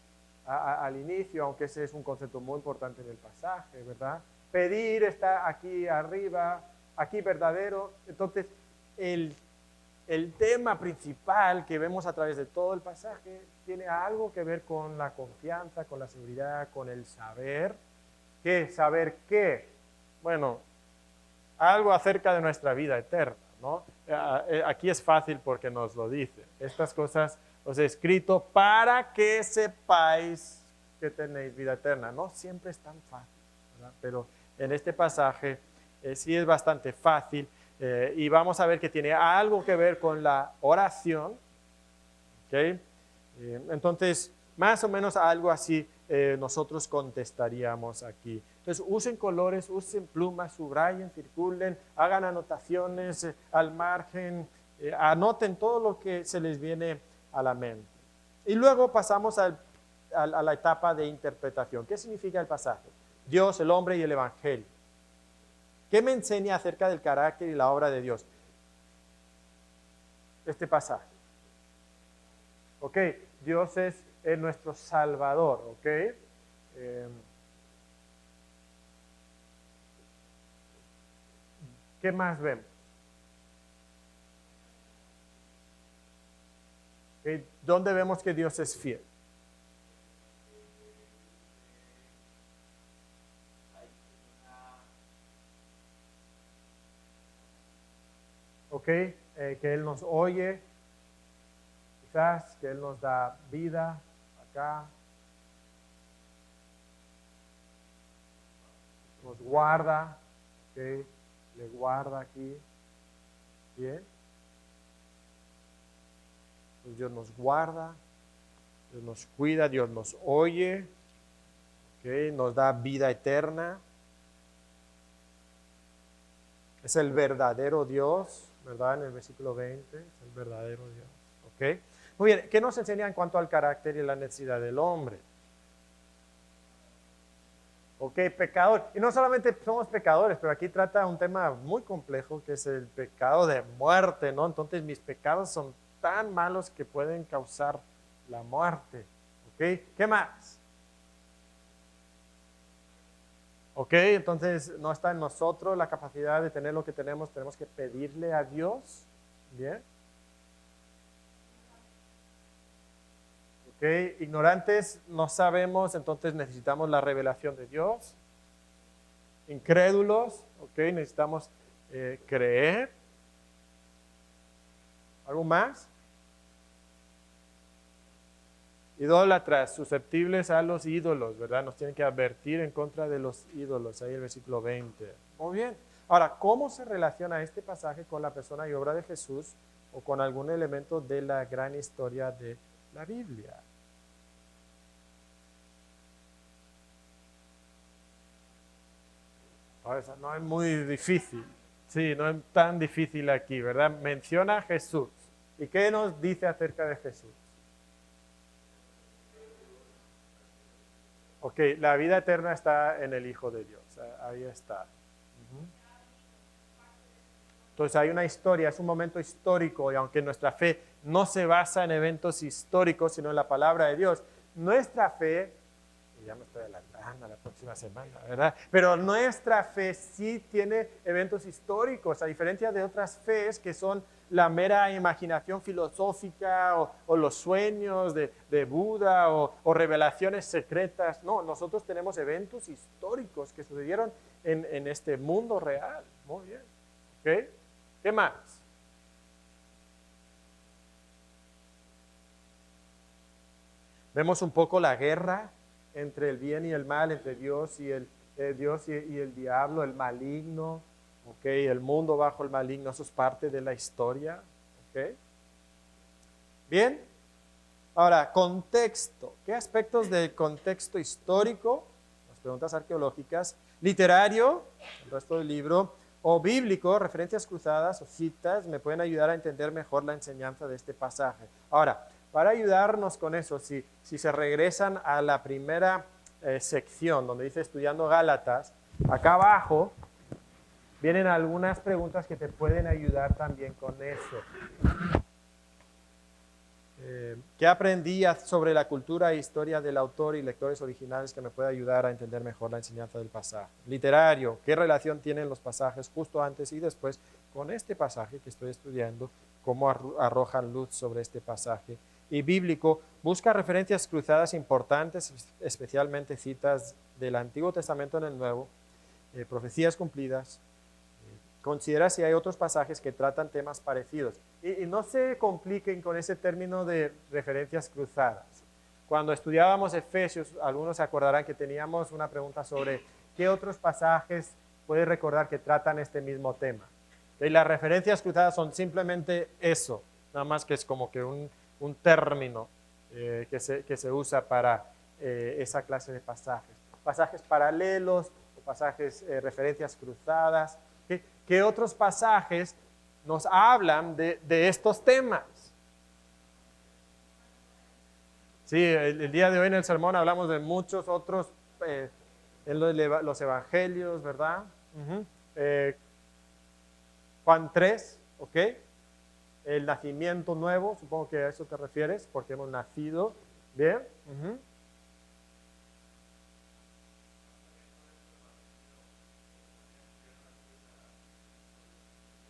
al inicio, aunque ese es un concepto muy importante en el pasaje, ¿verdad? Pedir está aquí arriba, aquí verdadero. Entonces, el, el tema principal que vemos a través de todo el pasaje tiene algo que ver con la confianza, con la seguridad, con el saber. ¿Qué? ¿Saber qué? Bueno, algo acerca de nuestra vida eterna, ¿no? Aquí es fácil porque nos lo dice. Estas cosas os he escrito para que sepáis que tenéis vida eterna. No siempre es tan fácil, ¿verdad? Pero en este pasaje sí es bastante fácil y vamos a ver que tiene algo que ver con la oración, ¿ok? Entonces, más o menos algo así nosotros contestaríamos aquí. Entonces, usen colores, usen plumas, subrayen, circulen, hagan anotaciones al margen, anoten todo lo que se les viene a la mente. Y luego pasamos a la etapa de interpretación. ¿Qué significa el pasaje? Dios, el hombre y el evangelio. ¿Qué me enseña acerca del carácter y la obra de Dios? Este pasaje. ¿Ok? Dios es nuestro Salvador, ¿ok? ¿Qué más vemos? ¿Okay? ¿Dónde vemos que Dios es fiel? ¿Ok? Que Él nos oye, quizás, que Él nos da vida acá, nos guarda, ¿ok? Le guarda aquí, ¿bien? Pues Dios nos guarda, Dios nos cuida, Dios nos oye, ¿ok? Nos da vida eterna. Es el verdadero Dios, ¿verdad? En el versículo 20, es el verdadero Dios, ¿ok? Muy bien, ¿qué nos enseña en cuanto al carácter y la necesidad del hombre? Ok, pecador. Y no solamente somos pecadores, pero aquí trata un tema muy complejo que es el pecado de muerte, ¿no? Entonces mis pecados son tan malos que pueden causar la muerte. Ok, ¿qué más? Ok, entonces no está en nosotros la capacidad de tener lo que tenemos que pedirle a Dios. Bien. Ok, ignorantes no sabemos, entonces necesitamos la revelación de Dios. Incrédulos, ok, necesitamos creer. ¿Algo más? Idólatras, susceptibles a los ídolos, ¿verdad? Nos tienen que advertir en contra de los ídolos, ahí el versículo 20. Muy bien. Ahora, ¿cómo se relaciona este pasaje con la persona y obra de Jesús o con algún elemento de la gran historia de la Biblia? Ahora, no es muy difícil. Sí, no es tan difícil aquí, ¿verdad? Menciona a Jesús. ¿Y qué nos dice acerca de Jesús? Ok, la vida eterna está en el Hijo de Dios. Ahí está. Ujú. Entonces hay una historia, es un momento histórico y aunque nuestra fe no se basa en eventos históricos, sino en la palabra de Dios, nuestra fe, y ya me estoy adelantando a la próxima semana, ¿verdad? Pero nuestra fe sí tiene eventos históricos, a diferencia de otras fees que son la mera imaginación filosófica o los sueños de Buda o revelaciones secretas. No, nosotros tenemos eventos históricos que sucedieron en este mundo real. Muy bien. ¿Ok? ¿Qué más? Vemos un poco la guerra entre el bien y el mal, entre Dios y y el diablo, el maligno, ¿okay? El mundo bajo el maligno, eso es parte de la historia, ¿okay? Bien, ahora, contexto. ¿Qué aspectos del contexto histórico, las preguntas arqueológicas, literario, el resto del libro, o bíblico, referencias cruzadas o citas, me pueden ayudar a entender mejor la enseñanza de este pasaje? Ahora, para ayudarnos con eso, si se regresan a la primera sección donde dice estudiando Gálatas, acá abajo vienen algunas preguntas que te pueden ayudar también con eso. ¿Qué aprendí sobre la cultura e historia del autor y lectores originales que me puede ayudar a entender mejor la enseñanza del pasaje? Literario, ¿qué relación tienen los pasajes justo antes y después con este pasaje que estoy estudiando? ¿Cómo arrojan luz sobre este pasaje? Y bíblico, busca referencias cruzadas importantes, especialmente citas del Antiguo Testamento en el Nuevo, profecías cumplidas. Considera si hay otros pasajes que tratan temas parecidos. Y no se compliquen con ese término de referencias cruzadas. Cuando estudiábamos Efesios, algunos se acordarán que teníamos una pregunta sobre qué otros pasajes puede recordar que tratan este mismo tema. Y las referencias cruzadas son simplemente eso, nada más que es como que un término que se usa para esa clase de pasajes. Pasajes paralelos o pasajes, referencias cruzadas. ¿Qué otros pasajes nos hablan de estos temas? Sí, el día de hoy en el sermón hablamos de muchos otros, en los evangelios, ¿verdad? Uh-huh. Juan 3, ¿ok? El nacimiento nuevo, supongo que a eso te refieres, porque hemos nacido, ¿bien? Uh-huh.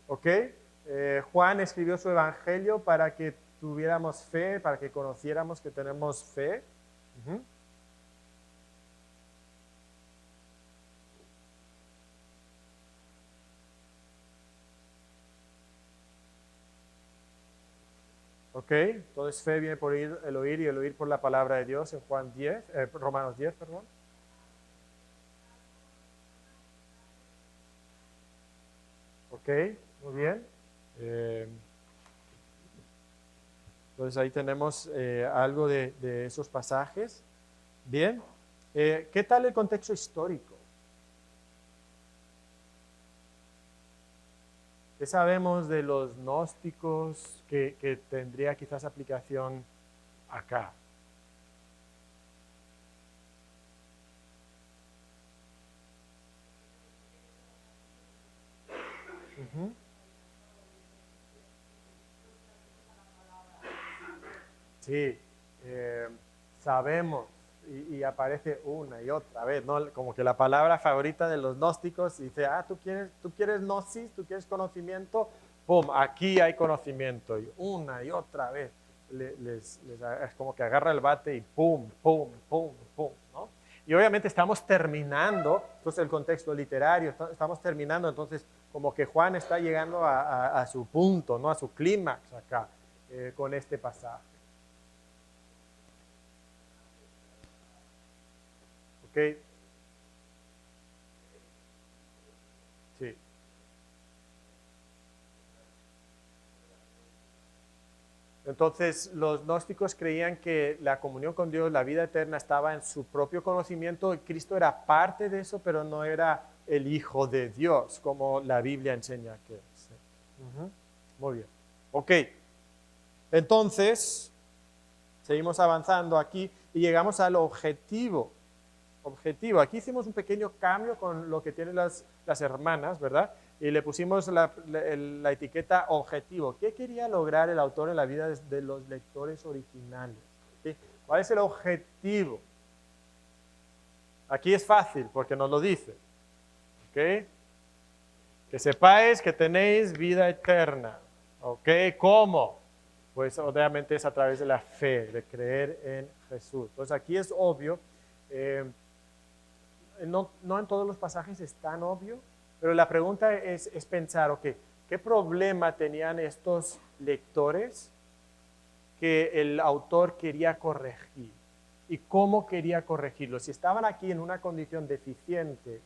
¿Ok? Juan escribió su evangelio para que tuviéramos fe, para que conociéramos que tenemos fe. Uh-huh. ¿Ok? Entonces fe viene por el oír y el oír por la palabra de Dios en Juan 10, Romanos 10, perdón. ¿Ok? Muy bien. Eh, entonces ahí tenemos algo de esos pasajes. Bien. ¿Qué tal el contexto histórico? ¿Qué sabemos de los gnósticos que tendría quizás aplicación acá? Ujú. Sí, eh, sabemos y aparece una y otra vez, ¿no? Como que la palabra favorita de los gnósticos dice, tú quieres gnosis, tú quieres conocimiento, ¡pum! Aquí hay conocimiento y una y otra vez es como que agarra el bate y ¡pum! ¡Pum! ¡Pum! ¡Pum! ¿No? Y obviamente estamos terminando, entonces el contexto literario, estamos terminando, entonces como que Juan está llegando a su punto, ¿no? A su clímax acá con este pasaje. ¿Ok? Sí. Entonces, los gnósticos creían que la comunión con Dios, la vida eterna, estaba en su propio conocimiento. Cristo era parte de eso, pero no era el Hijo de Dios, como la Biblia enseña que es. Ujú. Muy bien. Ok. Entonces, seguimos avanzando aquí y llegamos al objetivo. Objetivo. Aquí hicimos un pequeño cambio con lo que tienen las hermanas, ¿verdad? Y le pusimos la etiqueta objetivo. ¿Qué quería lograr el autor en la vida de los lectores originales? ¿Sí? ¿Cuál es el objetivo? Aquí es fácil porque nos lo dice. ¿Ok? Que sepáis que tenéis vida eterna. ¿Ok? ¿Cómo? Pues obviamente es a través de la fe, de creer en Jesús. Entonces aquí es obvio. eh, no en todos los pasajes es tan obvio, pero la pregunta es pensar, ok, ¿qué problema tenían estos lectores que el autor quería corregir? ¿Y cómo quería corregirlo? Si estaban aquí en una condición deficiente,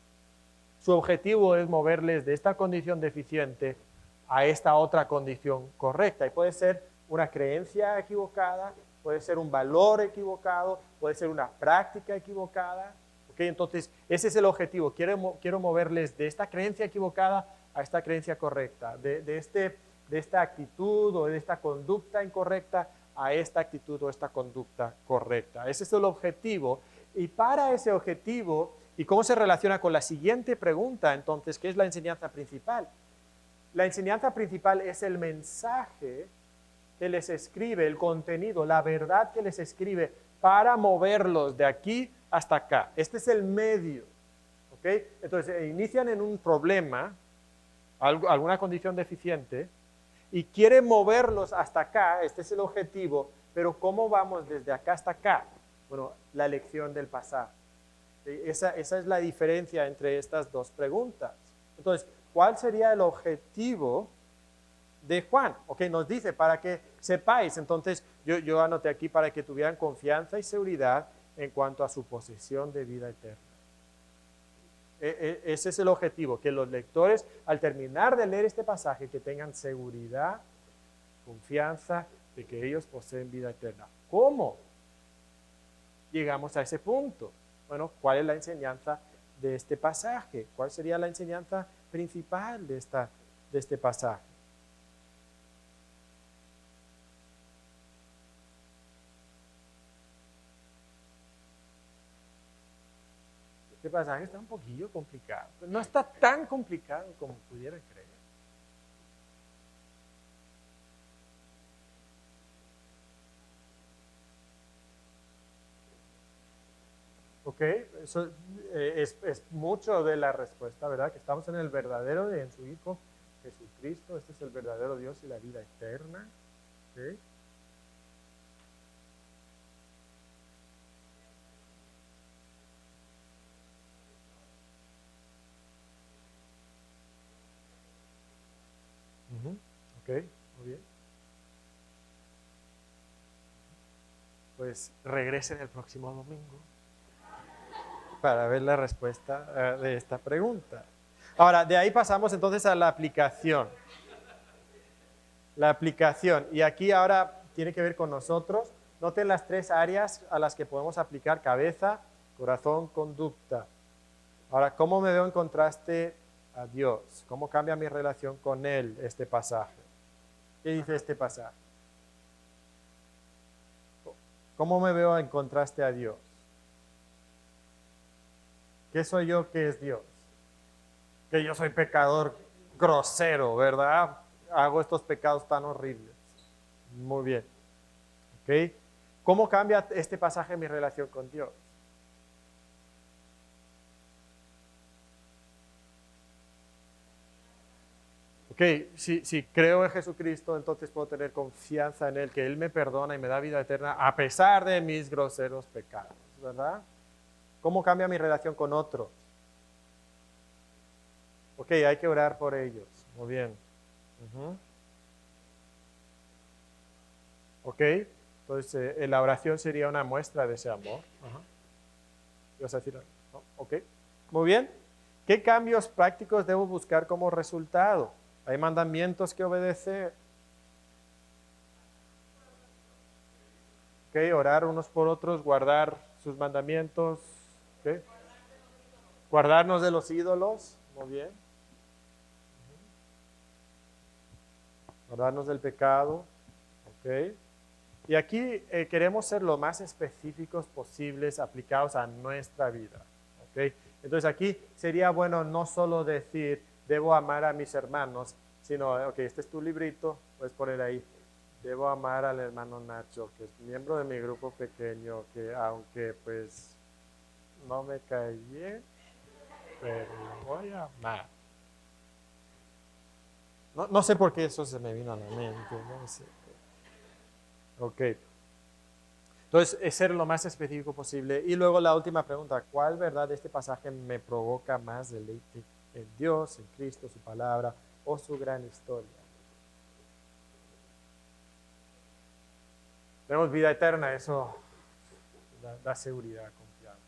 su objetivo es moverles de esta condición deficiente a esta otra condición correcta. Y puede ser una creencia equivocada, puede ser un valor equivocado, puede ser una práctica equivocada. ¿Okay? Entonces, ese es el objetivo. Quiero moverles de esta creencia equivocada a esta creencia correcta, de esta actitud o de esta conducta incorrecta a esta actitud o esta conducta correcta. Ese es el objetivo. Y para ese objetivo, ¿y cómo se relaciona con la siguiente pregunta? Entonces, ¿qué es la enseñanza principal? La enseñanza principal es el mensaje que les escribe, el contenido, la verdad que les escribe para moverlos de aquí hasta acá. Este es el medio. ¿Ok? Entonces, inician en un problema, alguna condición deficiente, y quieren moverlos hasta acá, este es el objetivo, pero ¿cómo vamos desde acá hasta acá? Bueno, la lección del pasaje. Esa es la diferencia entre estas dos preguntas. Entonces, ¿cuál sería el objetivo de Juan? Ok, nos dice para que sepáis. Entonces, yo anoté aquí para que tuvieran confianza y seguridad en cuanto a su posesión de vida eterna. Ese es el objetivo, que los lectores, al terminar de leer este pasaje, que tengan seguridad, confianza de que ellos poseen vida eterna. ¿Cómo llegamos a ese punto? Bueno, ¿cuál es la enseñanza de este pasaje? ¿Cuál sería la enseñanza principal de este pasaje? Este pasaje está un poquillo complicado. No está tan complicado como pudieran creer. Ok, eso es mucho de la respuesta, ¿verdad? Que estamos en el verdadero en su Hijo Jesucristo. Este es el verdadero Dios y la vida eterna. ¿Okay? Uh -huh. Ok, muy bien. Pues regresen el próximo domingo para ver la respuesta de esta pregunta. Ahora, de ahí pasamos entonces a la aplicación. La aplicación. Y aquí ahora tiene que ver con nosotros. Noten las tres áreas a las que podemos aplicar: cabeza, corazón, conducta. Ahora, ¿cómo me veo en contraste a Dios? ¿Cómo cambia mi relación con Él este pasaje? ¿Qué dice este pasaje? ¿Cómo me veo en contraste a Dios? ¿Qué soy yo? ¿Qué es Dios? Que yo soy pecador grosero, ¿verdad? Hago estos pecados tan horribles. Muy bien. ¿Ok? ¿Cómo cambia este pasaje mi relación con Dios? Ok, si creo en Jesucristo, entonces puedo tener confianza en Él, que Él me perdona y me da vida eterna a pesar de mis groseros pecados, ¿verdad? ¿Cómo cambia mi relación con otros? Ok, hay que orar por ellos. Muy bien. Ujú. Ok, entonces la oración sería una muestra de ese amor. Ajá. ¿Ibas a decir algo? ¿No? Ok, muy bien. ¿Qué cambios prácticos debo buscar como resultado? ¿Hay mandamientos que obedecer? Ok, orar unos por otros, guardar sus mandamientos. Ok, guardarnos de los ídolos. Muy bien. Guardarnos del pecado. Ok. Y aquí queremos ser lo más específicos posibles aplicados a nuestra vida. ¿Ok? Entonces aquí sería bueno no solo decir, debo amar a mis hermanos, sino, ok, este es tu librito, puedes poner ahí, debo amar al hermano Nacho, que es miembro de mi grupo pequeño, que aunque pues no me cae bien, pero lo voy a amar. No sé por qué eso se me vino a la mente, no sé. Ok. Entonces, es ser lo más específico posible. Y luego la última pregunta, ¿cuál verdad de este pasaje me provoca más deleite en Dios, en Cristo, su palabra o su gran historia? Tenemos vida eterna, eso da seguridad, confianza.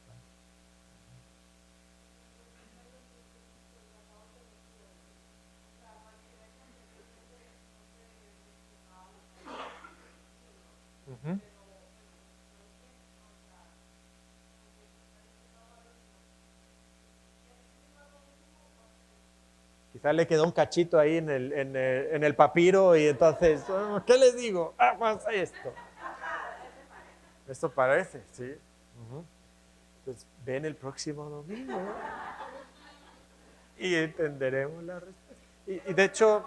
Ujú. Quizás le quedó un cachito ahí en el papiro y entonces, oh, ¿qué les digo? Ah, más esto. Esto parece, sí. Ujú. Entonces, ven el próximo domingo y entenderemos la respuesta. Y de hecho,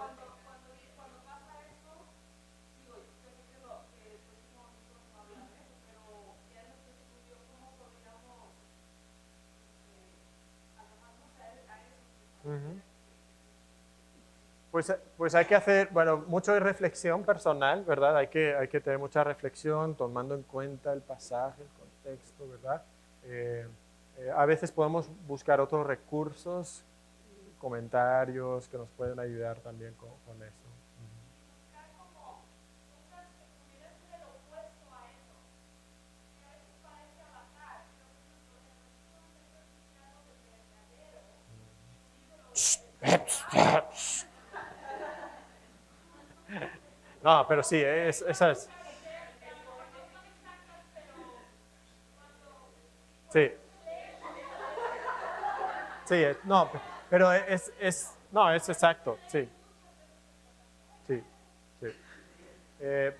ujú. Pues hay que hacer, bueno, mucho de reflexión personal, ¿verdad? Hay que tener mucha reflexión tomando en cuenta el pasaje, el contexto, ¿verdad? Eh, a veces podemos buscar otros recursos, comentarios que nos pueden ayudar también con eso. No, pero sí, esa es. Sí, sí, no, pero no, es exacto, sí, sí, sí.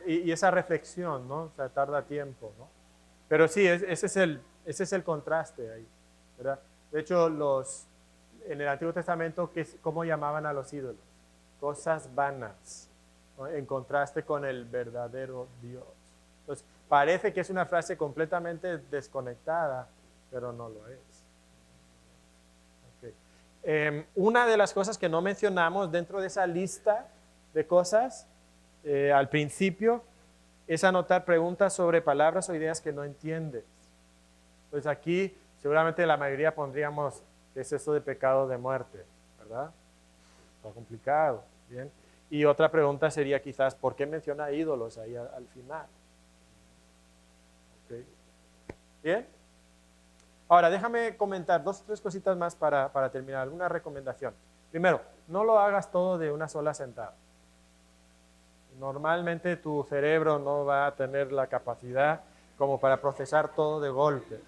Y esa reflexión, ¿no? O sea, tarda tiempo, ¿no? Pero sí, ese es el contraste ahí, ¿verdad? De hecho, en el Antiguo Testamento, ¿cómo llamaban a los ídolos? Cosas vanas, ¿no? En contraste con el verdadero Dios. Entonces, parece que es una frase completamente desconectada, pero no lo es. Okay. Una de las cosas que no mencionamos dentro de esa lista de cosas al principio es anotar preguntas sobre palabras o ideas que no entiendes. Pues aquí seguramente la mayoría pondríamos qué es eso de pecado de muerte, ¿verdad? Está complicado, ¿bien? Y otra pregunta sería quizás, ¿por qué menciona ídolos ahí al final? ¿Okay? ¿Bien? Ahora, déjame comentar dos o tres cositas más para terminar. Alguna recomendación. Primero, no lo hagas todo de una sola sentada. Normalmente tu cerebro no va a tener la capacidad como para procesar todo de golpe.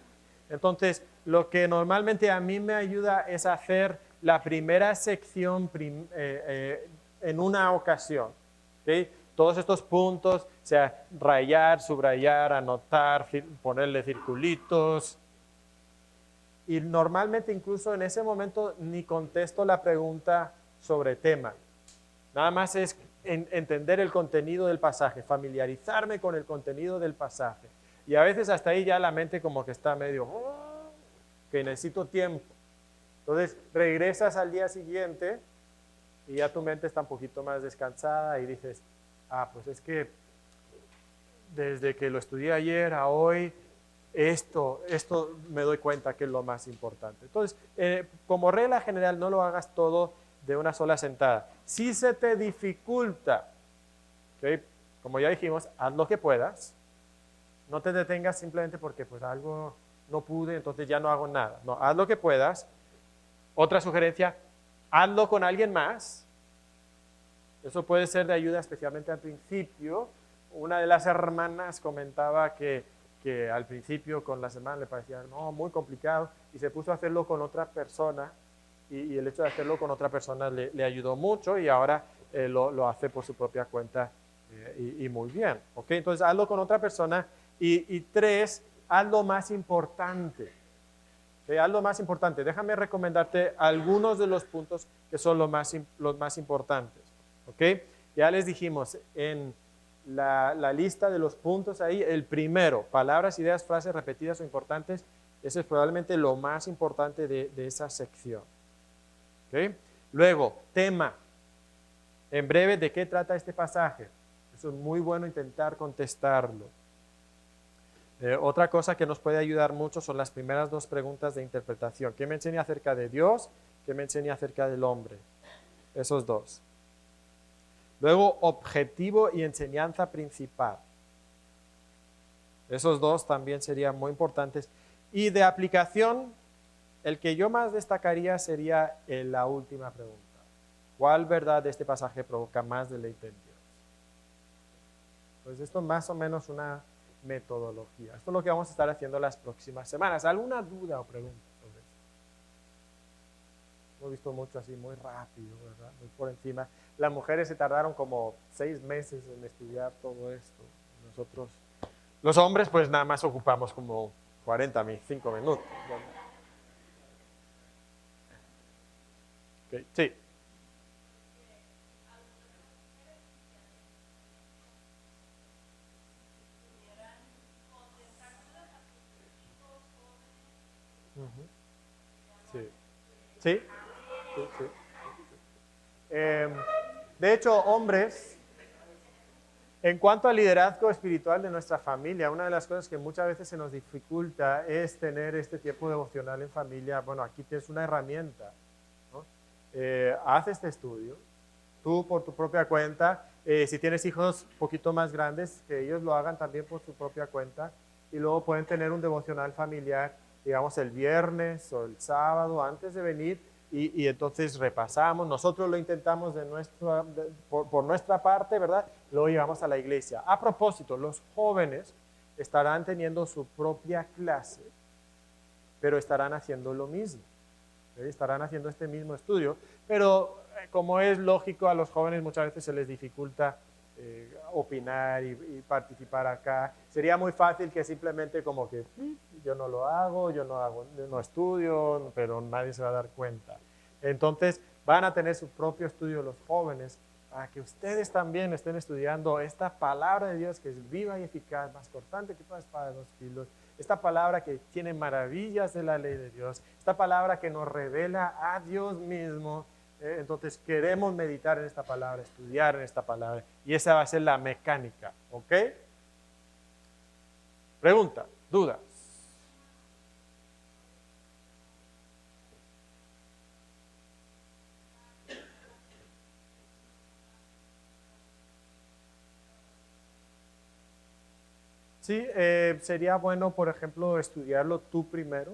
Entonces, lo que normalmente a mí me ayuda es hacer la primera sección en una ocasión. ¿Okay? Todos estos puntos, o sea, rayar, subrayar, anotar, ponerle circulitos. Y normalmente incluso en ese momento ni contesto la pregunta sobre tema. Nada más es entender el contenido del pasaje, familiarizarme con el contenido del pasaje. Y a veces hasta ahí ya la mente como que está medio, que necesito tiempo. Entonces regresas al día siguiente y ya tu mente está un poquito más descansada y dices, pues es que desde que lo estudié ayer a hoy, esto me doy cuenta que es lo más importante. Entonces, como regla general, no lo hagas todo de una sola sentada. Si se te dificulta, ¿okay? Como ya dijimos, haz lo que puedas. No te detengas simplemente porque pues algo no pude, entonces ya no hago nada. No, haz lo que puedas. Otra sugerencia, hazlo con alguien más. Eso puede ser de ayuda especialmente al principio. Una de las hermanas comentaba que al principio con las hermanas le parecía muy complicado y se puso a hacerlo con otra persona y el hecho de hacerlo con otra persona le ayudó mucho y ahora lo hace por su propia cuenta y muy bien. ¿Okay? Entonces hazlo con otra persona y tres, haz lo más importante. ¿Okay? Haz lo más importante. Déjame recomendarte algunos de los puntos que son los más importantes. ¿Okay? Ya les dijimos en la lista de los puntos ahí, el primero, palabras, ideas, frases repetidas o importantes, ese es probablemente lo más importante de esa sección. ¿Okay? Luego, tema. En breve, ¿de qué trata este pasaje? Eso es muy bueno intentar contestarlo. Otra cosa que nos puede ayudar mucho son las primeras dos preguntas de interpretación. ¿Qué me enseña acerca de Dios? ¿Qué me enseña acerca del hombre? Esos dos. Luego, objetivo y enseñanza principal. Esos dos también serían muy importantes. Y de aplicación, el que yo más destacaría sería la última pregunta. ¿Cuál verdad de este pasaje provoca más deleite en Dios? Pues esto es más o menos una metodología. Esto es lo que vamos a estar haciendo las próximas semanas. ¿Alguna duda o pregunta sobre esto? Hemos visto mucho así, muy rápido, ¿verdad? Muy por encima. Las mujeres se tardaron como 6 meses en estudiar todo esto. Nosotros, los hombres, pues nada más ocupamos como 45 minutos. Okay. Sí. Uh-huh. Sí. Sí. Sí, sí. De hecho, hombres, en cuanto al liderazgo espiritual de nuestra familia, una de las cosas que muchas veces se nos dificulta es tener este tiempo devocional en familia. Bueno, aquí tienes una herramienta, ¿no? Haz este estudio, tú por tu propia cuenta. Si tienes hijos un poquito más grandes, que ellos lo hagan también por su propia cuenta. Y luego pueden tener un devocional familiar, digamos, el viernes o el sábado antes de venir. Y entonces repasamos, nosotros lo intentamos por nuestra parte, ¿verdad? Luego llevamos a la iglesia. A propósito, los jóvenes estarán teniendo su propia clase, pero estarán haciendo lo mismo. ¿Sí? Estarán haciendo este mismo estudio, pero como es lógico, a los jóvenes muchas veces se les dificulta opinar y participar acá. Sería muy fácil que simplemente como que yo no lo hago, no estudio, pero nadie se va a dar cuenta. Entonces van a tener su propio estudio los jóvenes para que ustedes también estén estudiando esta palabra de Dios que es viva y eficaz, más cortante que toda espada de 2 filos. Esta palabra que tiene maravillas de la ley de Dios, esta palabra que nos revela a Dios mismo. Entonces queremos meditar en esta palabra, estudiar en esta palabra, y esa va a ser la mecánica, ¿ok? Pregunta, dudas. Sí, sería bueno, por ejemplo, estudiarlo tú primero,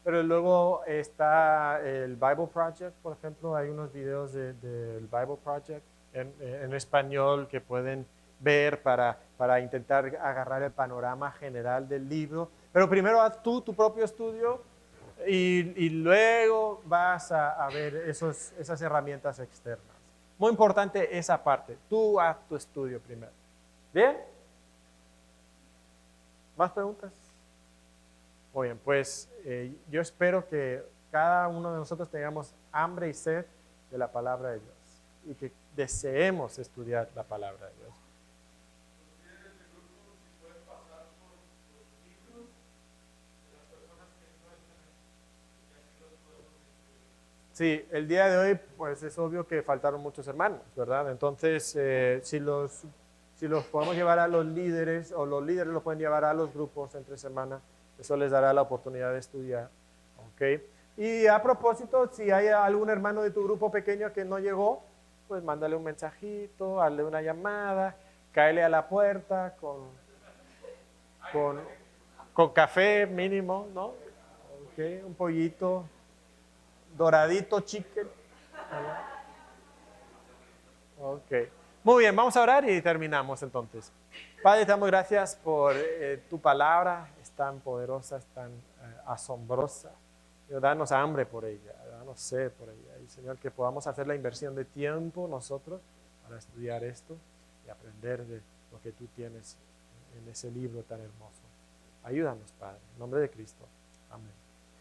pero luego está el Bible Project, por ejemplo, hay unos videos del Bible Project en español que pueden ver para intentar agarrar el panorama general del libro. Pero primero haz tú tu propio estudio y luego vas a ver esas herramientas externas. Muy importante esa parte, tú haz tu estudio primero. ¿Bien? ¿Más preguntas? Muy bien, pues yo espero que cada uno de nosotros tengamos hambre y sed de la palabra de Dios y que deseemos estudiar la palabra de Dios. Sí, el día de hoy, pues es obvio que faltaron muchos hermanos, ¿verdad? Entonces, si los podemos llevar a los líderes, o los líderes los pueden llevar a los grupos entre semana, eso les dará la oportunidad de estudiar, ¿ok? Y a propósito, si hay algún hermano de tu grupo pequeño que no llegó, pues mándale un mensajito, hazle una llamada, cáele a la puerta con, con café mínimo, ¿no? ¿Ok? Un pollito doradito chicken. Ok. Muy bien, vamos a orar y terminamos entonces. Padre, te damos gracias por tu palabra, es tan poderosa, es tan asombrosa. Dios, danos hambre por ella, danos sed por ella. Y Señor, que podamos hacer la inversión de tiempo nosotros para estudiar esto y aprender de lo que tú tienes en ese libro tan hermoso. Ayúdanos, Padre, en nombre de Cristo. Amén.